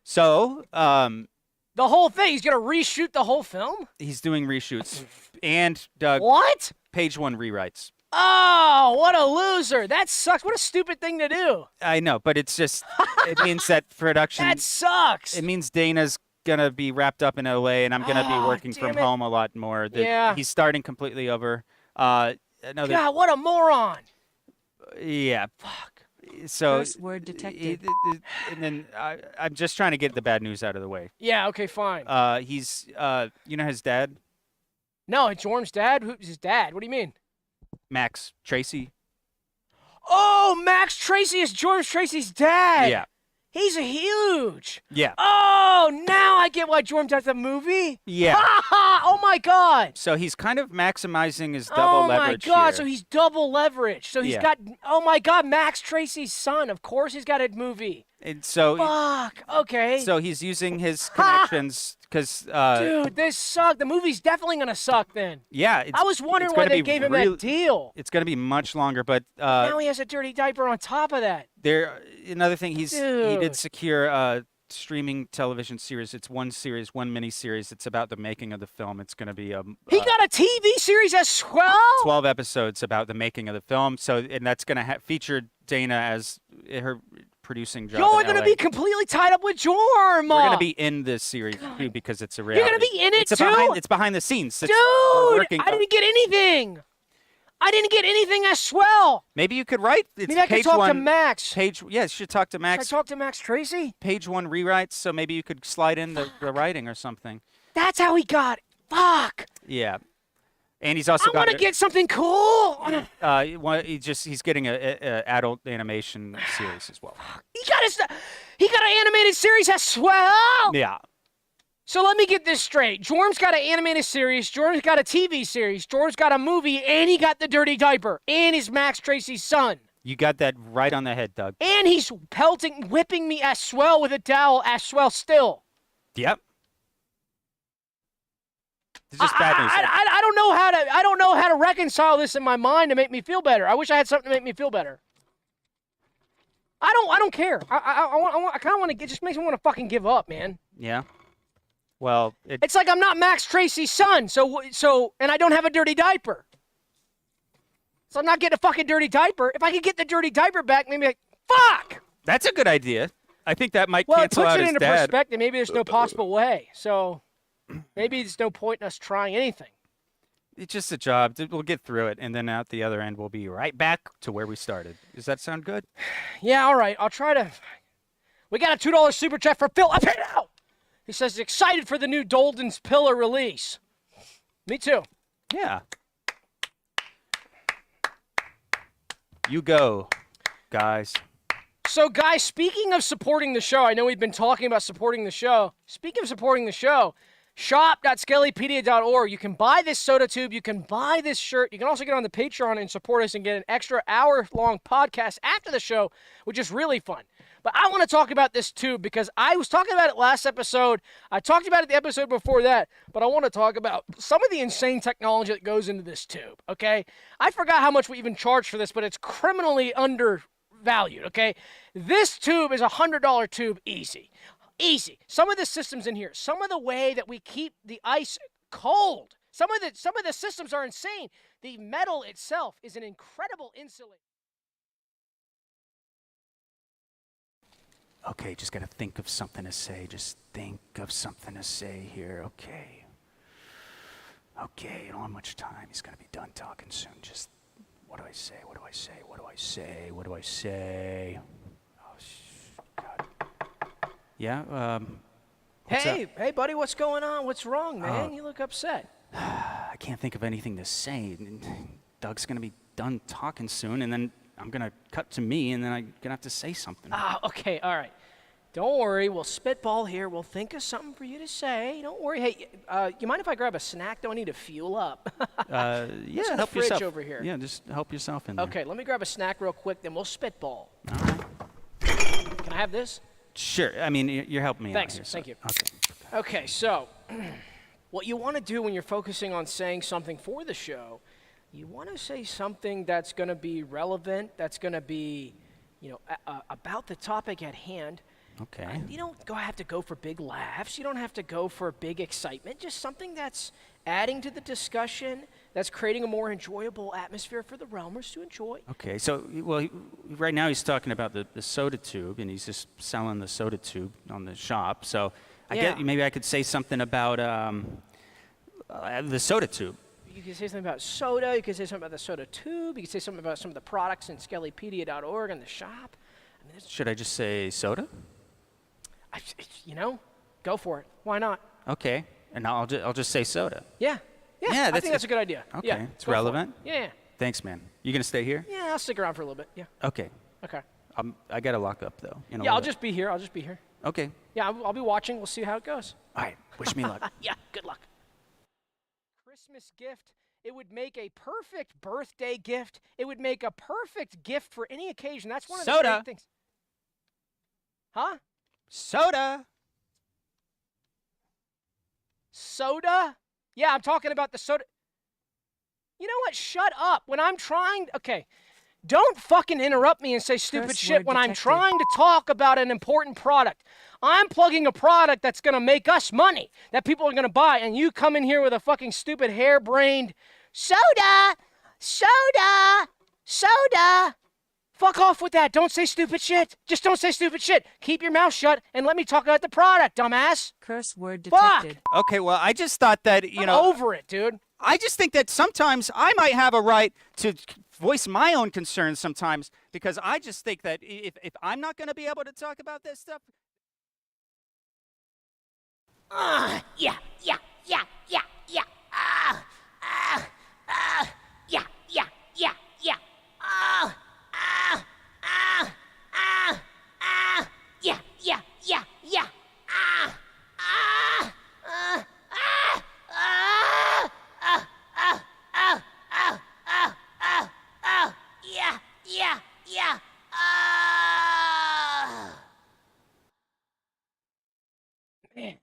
So, The whole thing? He's going to reshoot the whole film? he's doing reshoots. And, Doug, What? page one rewrites. Oh, what a loser. That sucks. What a stupid thing to do. I know, but it's just, it means that production, That sucks. it means Dana's going to be wrapped up in LA and I'm going to be working damn from it. home a lot more. Yeah. He's starting completely over. God, what a moron. Yeah, fuck. So, Curse word detected. and then I'm just trying to get the bad news out of the way. Yeah, okay, fine. He's, you know his dad, No, it's Jorm's dad? Who's his dad? What do you mean? Max Tracy? Oh, Max Tracy is George Tracy's dad. Yeah. He's a huge. Yeah. Oh, now I get why Jorm does the movie. Yeah. Ha ha! Oh my God. So he's kind of maximizing his double leverage Oh my God! here. So he's double leveraged. So he's Yeah. got. Oh my God! Max Tracy's son. Of course, he's got a movie. And so, Fuck. Okay. so he's using his connections because, Dude, this sucked. The movie's definitely gonna suck then. yeah. I was wondering it's why gonna they be gave him real- that deal. It's going to be much longer, but Now he has a dirty diaper on top of that. another thing he Dude. did secure a streaming television series. It's one series, one mini series. It's about the making of the film. It's going to be He got a TV series as well. 12 episodes about the making of the film. So, and that's going to feature Dana as her producing job. Y'all are in gonna LA. be completely tied up with Jorm. We're gonna be in this series too because it's a reality. You're gonna be in it it's too? It's behind the scenes. Dude, We're working I didn't get anything. I didn't get anything as well. Maybe you could write. It's Maybe I could page talk one, to Max. Page. Yeah, you should talk to Should I Max. talk to Max Tracy? Page one rewrites. So maybe you could slide in the writing or something. That's how he got it. Fuck. Yeah. And he's also I got. want to get something cool. He's getting a adult animation series as well. He got an animated series as well. Yeah. So let me get this straight. Jorm's got an animated series. Jorm's got a TV series. Jorm's got a movie, and he got the dirty diaper, and he's Max Tracy's son. You got that right on the head, Doug. And he's whipping me as well with a towel as well still. Yep. It's just bad news. I don't know how to reconcile this in my mind to make me feel better. I wish I had something to make me feel better. I don't care. I kind of want to. It just makes me want to fucking give up, man. Yeah. Well, It's like I'm not Max Tracy's son, and I don't have a dirty diaper. So I'm not getting a fucking dirty diaper. If I could get the dirty diaper back, maybe like, fuck! that's a good idea. I think that might Well, it cancel puts out it his into dad. perspective. Maybe there's no possible way. So Maybe there's no point in us trying anything. It's just a job. We'll get through it, and then at the other end, we'll be right back to where we started. Does that sound good? Yeah, all right. I'll try to. We got a $2 super chat for Phil. Up here now. He says excited for the new Dolden's Pillar release. Me too. Yeah. You go, guys. So, guys, speaking of supporting the show, I know we've been talking about supporting the show. Speaking of supporting the show, shop.skellypedia.org. You can buy this soda tube. You can buy this shirt. You can also get on the Patreon and support us and get an extra hour-long podcast after the show, which is really fun. But I want to talk about this tube because I was talking about it last episode. I talked about it the episode before that, but I want to talk about some of the insane technology that goes into this tube, okay? I forgot how much we even charge for this, but it's criminally undervalued, okay? This tube is a $100 tube easy. Easy. Some of the systems in here, some of the way that we keep the ice cold, some of the systems are insane. The metal itself is an incredible insulator. Okay, just gotta think of something to say. Just think of something to say here. Okay. Okay, you don't have much time. He's gonna be done talking soon. Just, what do I say? What do I say? What do I say? What do I say? Oh, God. Yeah, what's up? Hey, buddy, what's going on? What's wrong, man? You look upset. I can't think of anything to say. Doug's gonna be done talking soon, and then I'm gonna cut to me, and then I'm gonna have to say something. Okay, all right. Don't worry, we'll spitball here. We'll think of something for you to say. Don't worry. Hey, you mind if I grab a snack? Do I need to fuel up? Yeah, in the help fridge yourself. over here. Yeah, just help yourself in there. Okay, let me grab a snack real quick, then we'll spitball. All right. Can I have this? Sure. I mean, you're helping me Thanks. out here. Thank you. Okay. Okay, so what you want to do when you're focusing on saying something for the show, you want to say something that's going to be relevant, that's going to be, about the topic at hand. Okay. You don't have to go for big laughs. You don't have to go for big excitement. Just something that's adding to the discussion, that's creating a more enjoyable atmosphere for the realmers to enjoy. Okay. So, well, right now he's talking about the soda tube, and he's just selling the soda tube on the shop. So, maybe I could say something about the soda tube. You can say something about soda. You can say something about the soda tube. You can say something about some of the products in skellypedia.org and the shop. I mean, should I just say soda? Go for it. Why not? Okay. And I'll just say soda. Yeah, I think that's a good idea. Okay. Yeah, It's relevant. Yeah. Thanks, man. You gonna stay here? Yeah, I'll stick around for a little bit. Yeah. Okay. Okay. I gotta lock up though. Yeah, I'll just be here. Okay. Yeah, I'll be watching. We'll see how it goes. All right. Wish me luck. Yeah, good luck. Christmas gift. It would make a perfect birthday gift. It would make a perfect gift for any occasion. That's one of the great things. Huh? Soda. Soda? Yeah, I'm talking about the soda. You know what? Shut up. When I'm trying... Okay. Don't fucking interrupt me and say stupid Curse shit word when I'm detected. trying to talk about an important product. I'm plugging a product that's going to make us money, that people are going to buy, and you come in here with a fucking stupid harebrained soda, soda, soda. Fuck off with that. Don't say stupid shit. Just don't say stupid shit. Keep your mouth shut and let me talk about the product, dumbass. Curse word Fuck. detected. Okay. Well, I just thought that I'm over it, dude. I just think that sometimes I might have a right to voice my own concerns sometimes, because I just think that if I'm not going to be able to talk about this stuff. Yeah. Yeah. Man.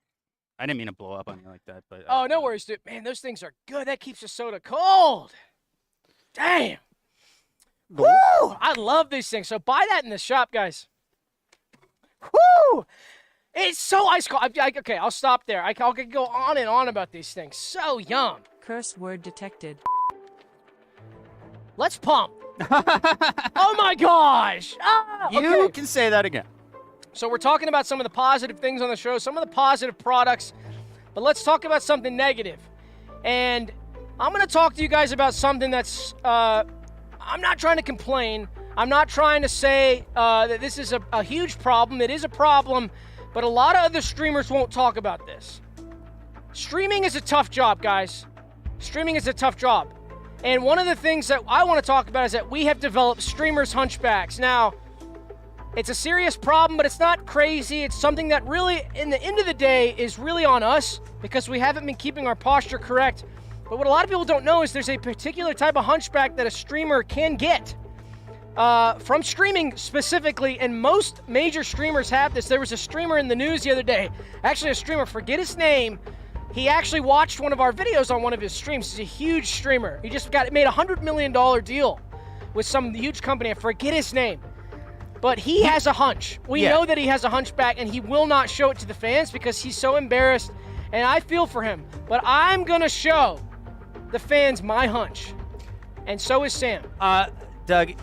I didn't mean to blow up on you like that, but. Oh, no worries, dude. Man, those things are good. That keeps the soda cold. Damn. Woo! I love these things. So buy that in the shop, guys. Woo! It's so ice cold. Okay, I'll stop there. I can go on and on about these things. So yum. Curse word detected. Let's pump. Oh my gosh. You Okay. can say that again. So we're talking about some of the positive things on the show, some of the positive products. But let's talk about something negative. And I'm going to talk to you guys about something that's, I'm not trying to complain. I'm not trying to say that this is a huge problem. It is a problem, but a lot of other streamers won't talk about this. Streaming is a tough job, guys. Streaming is a tough job. And one of the things that I want to talk about is that we have developed streamers hunchbacks. Now, it's a serious problem, but it's not crazy. It's something that really, in the end of the day, is really on us because we haven't been keeping our posture correct. But what a lot of people don't know is there's a particular type of hunchback that a streamer can get from streaming specifically, and most major streamers have this. There was a streamer in the news the other day, actually a streamer, forget his name. He actually watched one of our videos on one of his streams. He's a huge streamer. He just made a $100 million deal with some huge company. I forget his name. But he has a hunch. We know that he has a hunchback, and he will not show it to the fans because he's so embarrassed, and I feel for him. But I'm going to show the fans my hunch, and so is Sam. Doug,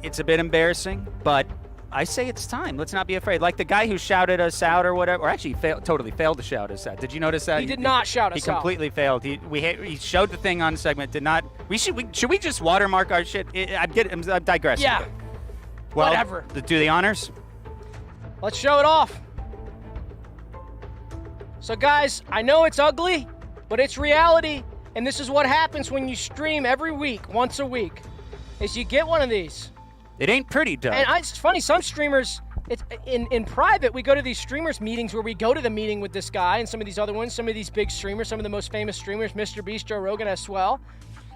it's a bit embarrassing, but I say it's time. Let's not be afraid. Like the guy who shouted us out or whatever, or actually totally failed to shout us out. Did you notice that? He did not shout us out. He completely failed. He showed the thing on the segment, did not. Should we just watermark our shit? I'm digressing. Yeah. Well, whatever. Do the honors. Let's show it off. So guys, I know it's ugly, but it's reality, and this is what happens when you stream every week, once a week, is you get one of these. It ain't pretty, Doug. And it's funny, some streamers, it's in private, we go to these streamers meetings where we go to the meeting with this guy and some of these other ones, some of these big streamers, some of the most famous streamers, Mr. Beast, Joe Rogan as well.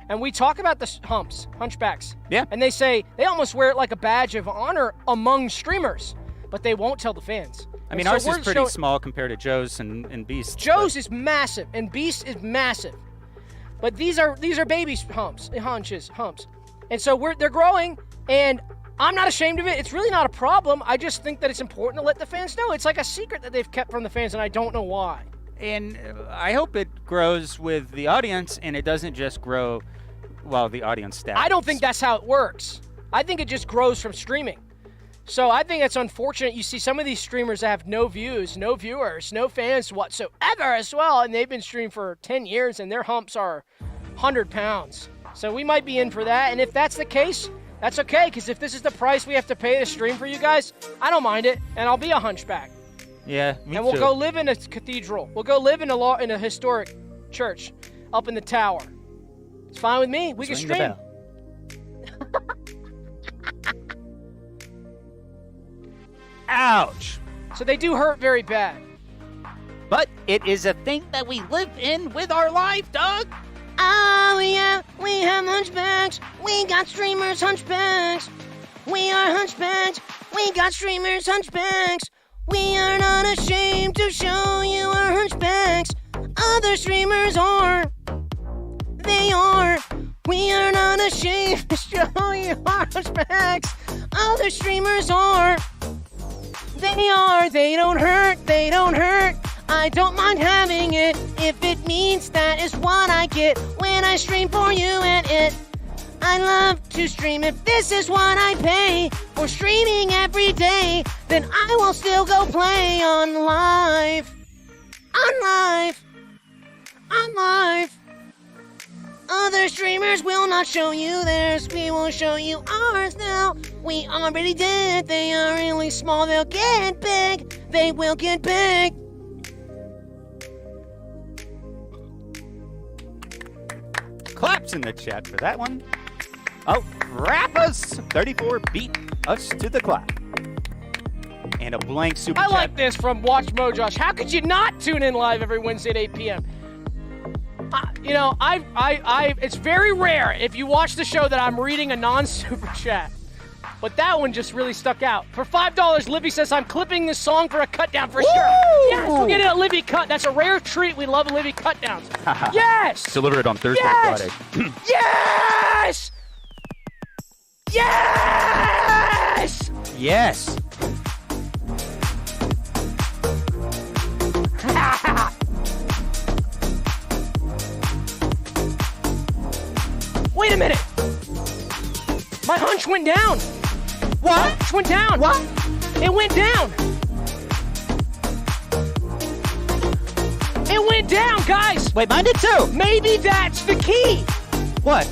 And we talk about the hunchbacks. Yeah. And they say they almost wear it like a badge of honor among streamers, but they won't tell the fans. I mean, ours is pretty small compared to Joe's and Beast's. Joe's is massive, and Beast is massive. But these are baby humps. And so they're growing, and I'm not ashamed of it. It's really not a problem. I just think that it's important to let the fans know. It's like a secret that they've kept from the fans, and I don't know why. And I hope it grows with the audience, and it doesn't just grow while the audience stats. I don't think that's how it works. I think it just grows from streaming. So I think it's unfortunate. You see some of these streamers that have no views, no viewers, no fans whatsoever as well, and they've been streaming for 10 years, and their humps are 100 pounds. So we might be in for that, and if that's the case, that's okay, because if this is the price we have to pay to stream for you guys, I don't mind it, and I'll be a hunchback. Yeah, me And we'll too. go live in a cathedral. We'll go live in a historic church up in the tower. It's fine with me. We can Ring the stream. bell. Ouch. So they do hurt very bad. But it is a thing that we live in with our life, Doug. Oh yeah, we have hunchbacks. We got streamers hunchbacks. We are hunchbacks. We got streamers hunchbacks. We are not ashamed to show you our hunchbacks. Other streamers are. They are. We are not ashamed to show you our hunchbacks. Other streamers are. They are. They don't hurt. They don't hurt. I don't mind having it if it means that is what I get when I stream for you and it. I love to stream. If this is what I pay for streaming every day, then I will still go play on live. On live. On live. Other streamers will not show you theirs. We will show you ours now. We already did. They are really small. They'll get big. They will get big. Claps in the chat for that one. Oh, rap us. 34 beat us to the clap. And a blank super I chat. like this from Watch Mojosh. How could you not tune in live every Wednesday at 8 p.m.? You know, it's very rare if you watch the show that I'm reading a non-super chat. But that one just really stuck out. For $5, Libby says, I'm clipping this song for a cut down for sure. Yes, we're getting a Libby cut. That's a rare treat. We love Libby cut downs. Yes! Deliver it on Thursday Yes! or Friday. Yes! Yes! Yes. Wait a minute. My hunch went down. What? Hunch went down. What? It went down. It went went down, guys. Wait, mine did too. Maybe that's the key. What?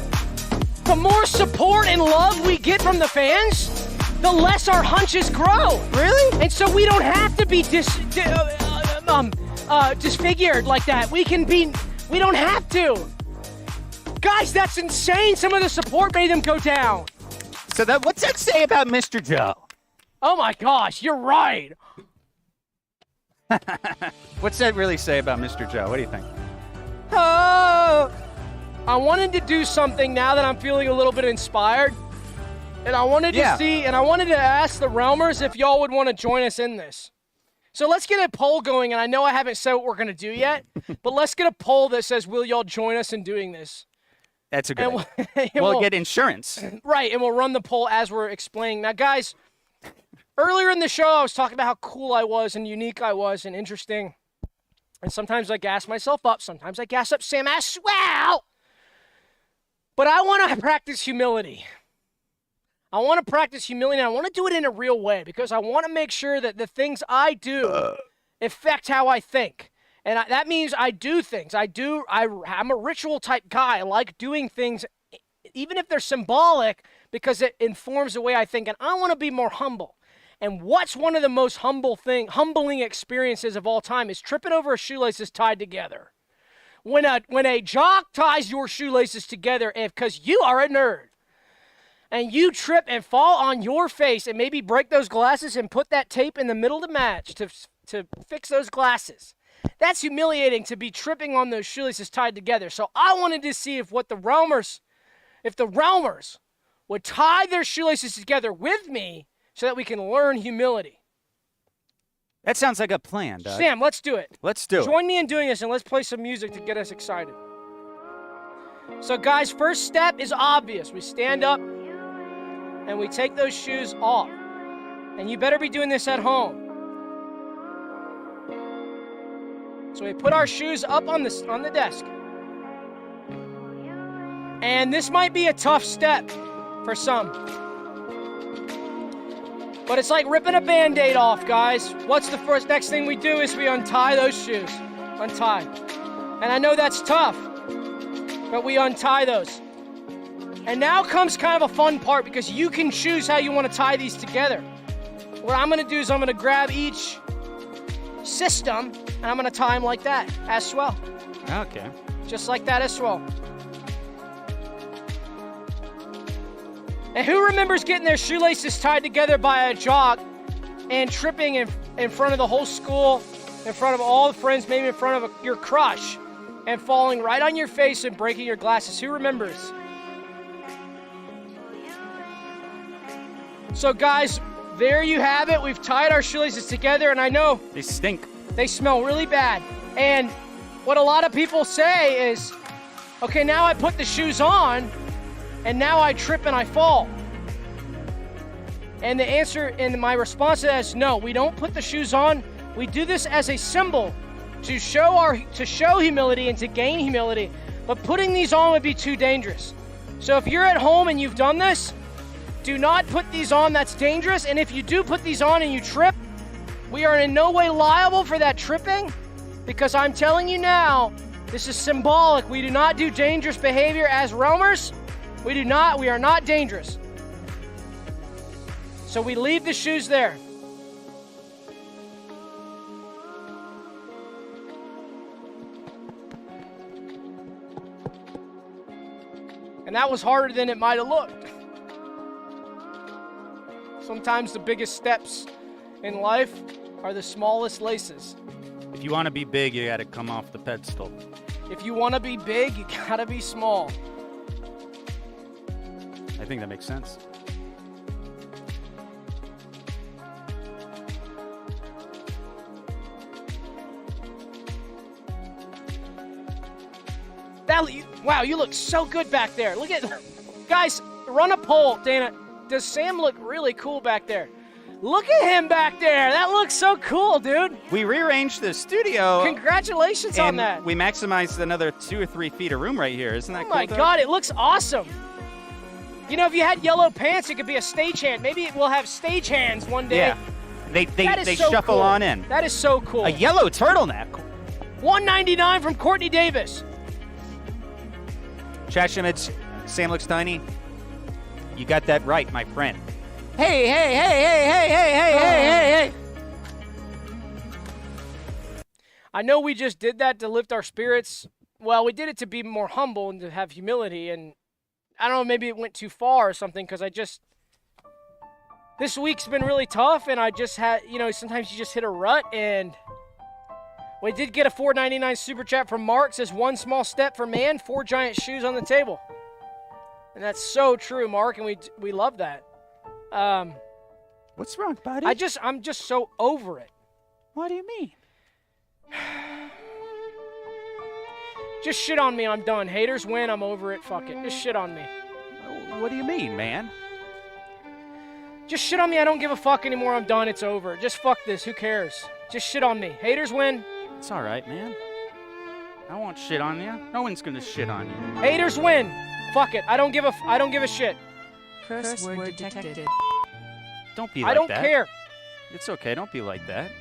The more support and love we get from the fans, the less our hunches grow. Really? And so we don't have to be disfigured like that. We don't have to. Guys, that's insane. Some of the support made them go down. So what's that say about Mr. Joe? Oh my gosh, you're right. What's that really say about Mr. Joe? What do you think? Oh, I wanted to do something now that I'm feeling a little bit inspired. And I wanted to see, and I wanted to ask the Realmers if y'all would want to join us in this. So let's get a poll going, and I know I haven't said what we're going to do yet, but let's get a poll that says, will y'all join us in doing this? That's a good idea. We'll get insurance. Right, and we'll run the poll as we're explaining. Now, guys, earlier in the show, I was talking about how cool I was and unique I was and interesting. And sometimes I gas myself up. Sometimes I gas up Sam as well. But I want to practice humility. I want to practice humility, and I want to do it in a real way because I want to make sure that the things I do affect how I think. And that means I do things. I'm a ritual type guy. I like doing things, even if they're symbolic, because it informs the way I think. And I want to be more humble. And what's one of the most humbling experiences of all time is tripping over a shoelaces tied together. When a jock ties your shoelaces together, because you are a nerd, and you trip and fall on your face and maybe break those glasses and put that tape in the middle to match to fix those glasses. That's humiliating to be tripping on those shoelaces tied together. So I wanted to see if the Realmers would tie their shoelaces together with me so that we can learn humility. That sounds like a plan, Doug. Sam, let's do it. Let's do it. Join me in doing this, and let's play some music to get us excited. So guys, first step is obvious. We stand up and we take those shoes off. And you better be doing this at home. So we put our shoes up on the desk. And this might be a tough step for some. But it's like ripping a Band-Aid off, guys. What's the next thing we do is we untie those shoes. Untie. And I know that's tough, but we untie those. And now comes kind of a fun part because you can choose how you want to tie these together. What I'm going to do is I'm going to grab each system and I'm going to tie them like that, as well. Okay. Just like that as well. And who remembers getting their shoelaces tied together by a jock and tripping in front of the whole school, in front of all the friends, maybe in front of your crush, and falling right on your face and breaking your glasses? Who remembers? So guys, there you have it. We've tied our shoelaces together, and I know they stink. They smell really bad. And what a lot of people say is, okay, now I put the shoes on, and now I trip and I fall. And the answer and my response to that is no, we don't put the shoes on. We do this as a symbol to show humility and to gain humility. But putting these on would be too dangerous. So if you're at home and you've done this, do not put these on. That's dangerous. And if you do put these on and you trip, we are in no way liable for that tripping, because I'm telling you now, this is symbolic. We do not do dangerous behavior as Realmers. We are not dangerous. So we leave the shoes there. And that was harder than it might have looked. Sometimes the biggest steps in life are the smallest laces. If you want to be big, you got to come off the pedestal. If you want to be big, you got to be small. I think that makes sense. Wow, you look so good back there. Look at, guys, run a poll, Dana. Does Sam look really cool back there? Look at him back there. That looks so cool, dude. We rearranged the studio. Congratulations on that. We maximized another 2 or 3 feet of room right here. Isn't that cool? Oh my God, it looks awesome. You know, if you had yellow pants, it could be a stagehand. Maybe we'll have stagehands one day. Yeah. They so shuffle cool. on in. That is so cool. A yellow turtleneck. $1.99 from Courtney Davis. Chashimits, Sam looks tiny. You got that right, my friend. Hey, hey, hey, hey, hey, hey, hey, hey, hey, hey. I know we just did that to lift our spirits. Well, we did it to be more humble and to have humility. And I don't know, maybe it went too far or something because this week's been really tough and I just had, sometimes you just hit a rut. And we did get a $4.99 super chat from Mark. Says, one small step for man, 4 giant shoes on the table. And that's so true, Mark, and we love that. What's wrong, buddy? I'm just so over it. What do you mean? Just shit on me, I'm done. Haters win, I'm over it, fuck it. Just shit on me. What do you mean, man? Just shit on me, I don't give a fuck anymore, I'm done, it's over. Just fuck this, who cares? Just shit on me. Haters win. It's all right, man. I won't shit on you. No one's gonna shit on you. Haters win. Fuck it, I don't give a shit. Curse word detected. Don't be like that. I don't care. It's okay, don't be like that.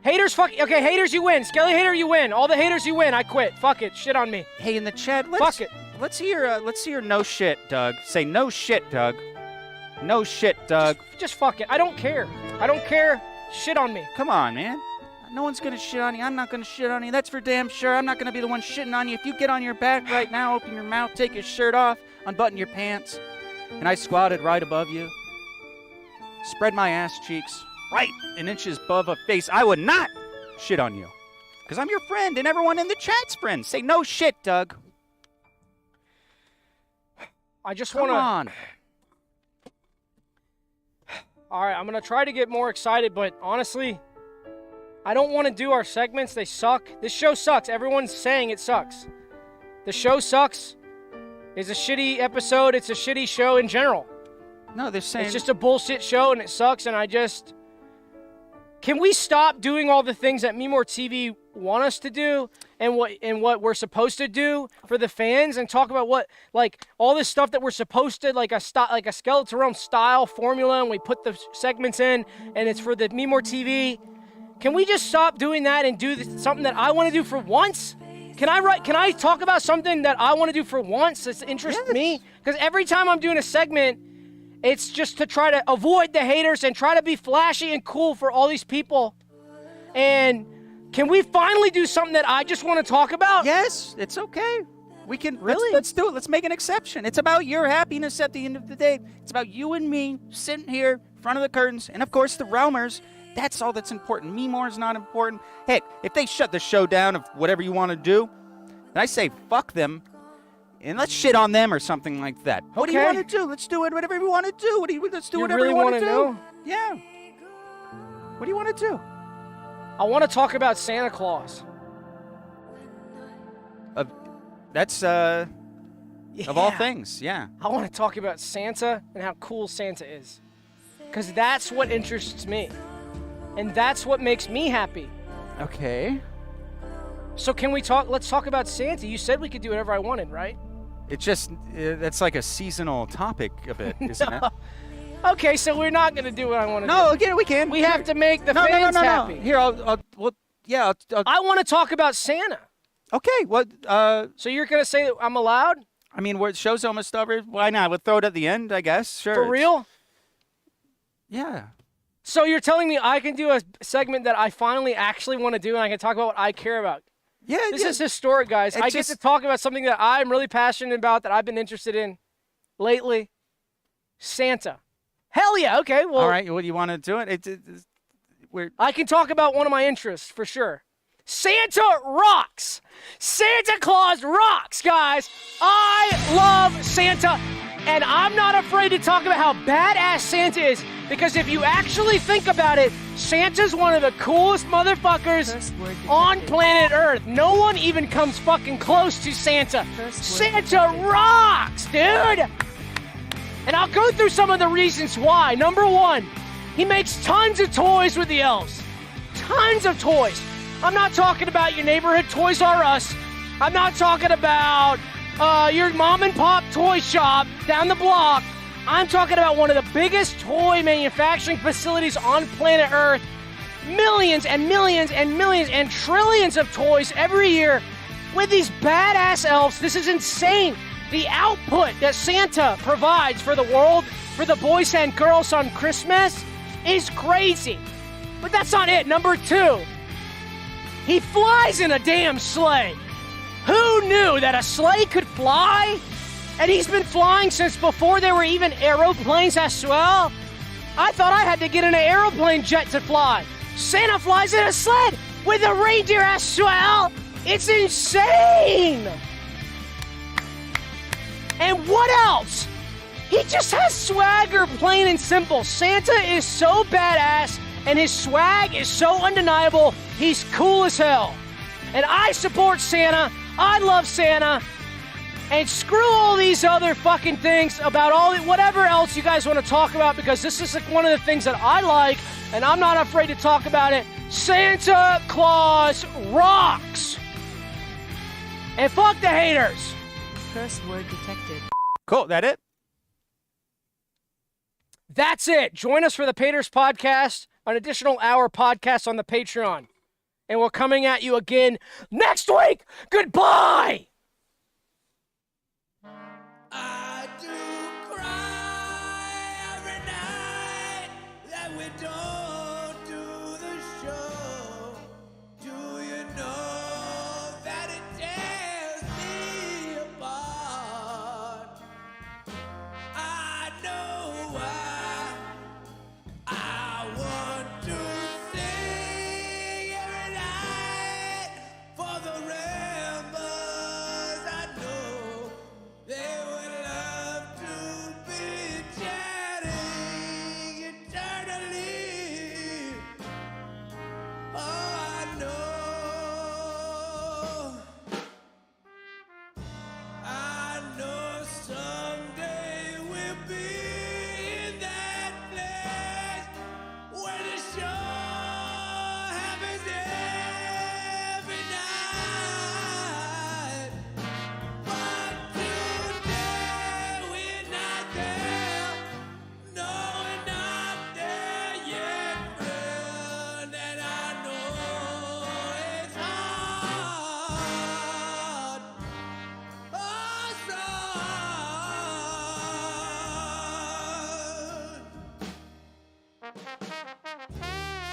Haters, okay, haters, you win. Skelly hater, you win. All the haters, you win. I quit. Fuck it. Shit on me. Hey, in the chat, fuck it. Let's hear no shit, Doug. Say no shit, Doug. No shit, Doug. Just fuck it. I don't care. I don't care. Shit on me. Come on, man. No one's gonna shit on you. I'm not gonna shit on you. That's for damn sure. I'm not gonna be the one shitting on you. If you get on your back right now, open your mouth, take your shirt off, unbutton your pants, and I squatted right above you, spread my ass cheeks right an inches above a face, I would not shit on you. Because I'm your friend and everyone in the chat's friend. Say no shit, Doug. I just want to... Come on. All right, I'm going to try to get more excited, but honestly, I don't want to do our segments. They suck. This show sucks. Everyone's saying it sucks. The show sucks. It's a shitty episode. It's a shitty show in general. No, they're saying... It's just a bullshit show, and it sucks, and I just... Can we stop doing all the things that MeMoreTV want us to do and what we're supposed to do for the fans and talk about what, like, all this stuff that we're supposed to, like a Skeleton Realm style formula, and we put the segments in, and it's for the MeMoreTV. Can we just stop doing that and do something that I want to do for once? Can I talk about something that I want to do for once that's interests me? Because every time I'm doing a segment, it's just to try to avoid the haters and try to be flashy and cool for all these people. And can we finally do something that I just want to talk about? Yes, it's okay. We can really let's do it. Let's make an exception. It's about your happiness at the end of the day. It's about you and me sitting here in front of the curtains, and of course the Realmers. That's all that's important. Me more is not important. Heck, if they shut the show down of whatever you want to do, then I say fuck them, and let's shit on them or something like that. Okay. What do you want to do? Let's do it. Whatever you want to do. Let's do whatever you want to do. Know? Yeah. What do you want to do? I want to talk about Santa Claus. That's of all things, yeah. I want to talk about Santa and how cool Santa is, because that's what interests me, and that's what makes me happy. Okay. So can we talk? Let's talk about Santa. You said we could do whatever I wanted, right? It's just that's like a seasonal topic a bit, isn't it? Okay, so we're not going to do what I want to do. No, again, we can. We have to make the fans happy. Here, I'll I want to talk about Santa. Okay, what? So you're going to say that I'm allowed? I mean, the show's almost over. Why not? We'll throw it at the end, I guess. Sure. For real? Yeah. So you're telling me I can do a segment that I finally actually want to do, and I can talk about what I care about? Yeah. This is historic, guys. I get to talk about something that I'm really passionate about, that I've been interested in lately. Santa. Hell yeah. Okay. Well. All right. What do you want to do? I can talk about one of my interests for sure. Santa rocks. Santa Claus rocks, guys. I love Santa, and I'm not afraid to talk about how badass Santa is, because if you actually think about it, Santa's one of the coolest motherfuckers on planet Earth. No one even comes fucking close to Santa. Santa rocks, dude. And I'll go through some of the reasons why. Number one, he makes tons of toys with the elves. Tons of toys. I'm not talking about your neighborhood Toys R Us. I'm not talking about your mom and pop toy shop down the block. I'm talking about one of the biggest toy manufacturing facilities on planet Earth. millions and millions and millions and trillions of toys every year with these badass elves. This is insane. The output that Santa provides for the world, for the boys and girls on Christmas, is crazy. But that's not it. Number 2, he flies in a damn sleigh. Who knew that a sleigh could fly? And he's been flying since before there were even aeroplanes as well. I thought I had to get in an aeroplane jet to fly. Santa flies in a sled with a reindeer as well. It's insane. And what else? He just has swagger, plain and simple. Santa is so badass, and his swag is so undeniable. He's cool as hell. And I support Santa. I love Santa. And screw all these other fucking things about whatever else you guys want to talk about, because this is like one of the things that I like, and I'm not afraid to talk about it. Santa Claus rocks. And fuck the haters. Curse word detected. Cool. That it? That's it. Join us for the Paters podcast, an additional hour podcast on the Patreon. And we're coming at you again next week. Goodbye. I do cry every night that we don't do the show. Do you know that it tears me apart? I know why. I want to sing every night for the members I know. They would love to be chatting eternally. Oh, I know. I know someday we'll be in that place where the show happens every night. But today we're not there. No, we're not there yet, friend. And I know it's hard. Oh, so hard.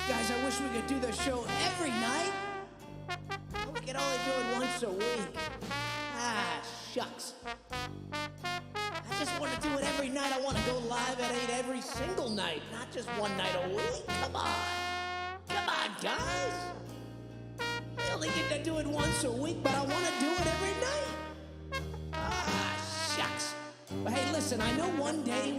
Guys, I wish we could do the show every night. But we can only do it once a week. Ah, shucks. I just want to do it every night. I want to go live at 8 every single night, not just one night a week. Come on. Come on, guys. I only get to do it once a week, but I want to do it every night. Ah, shucks. But hey, listen, I know one day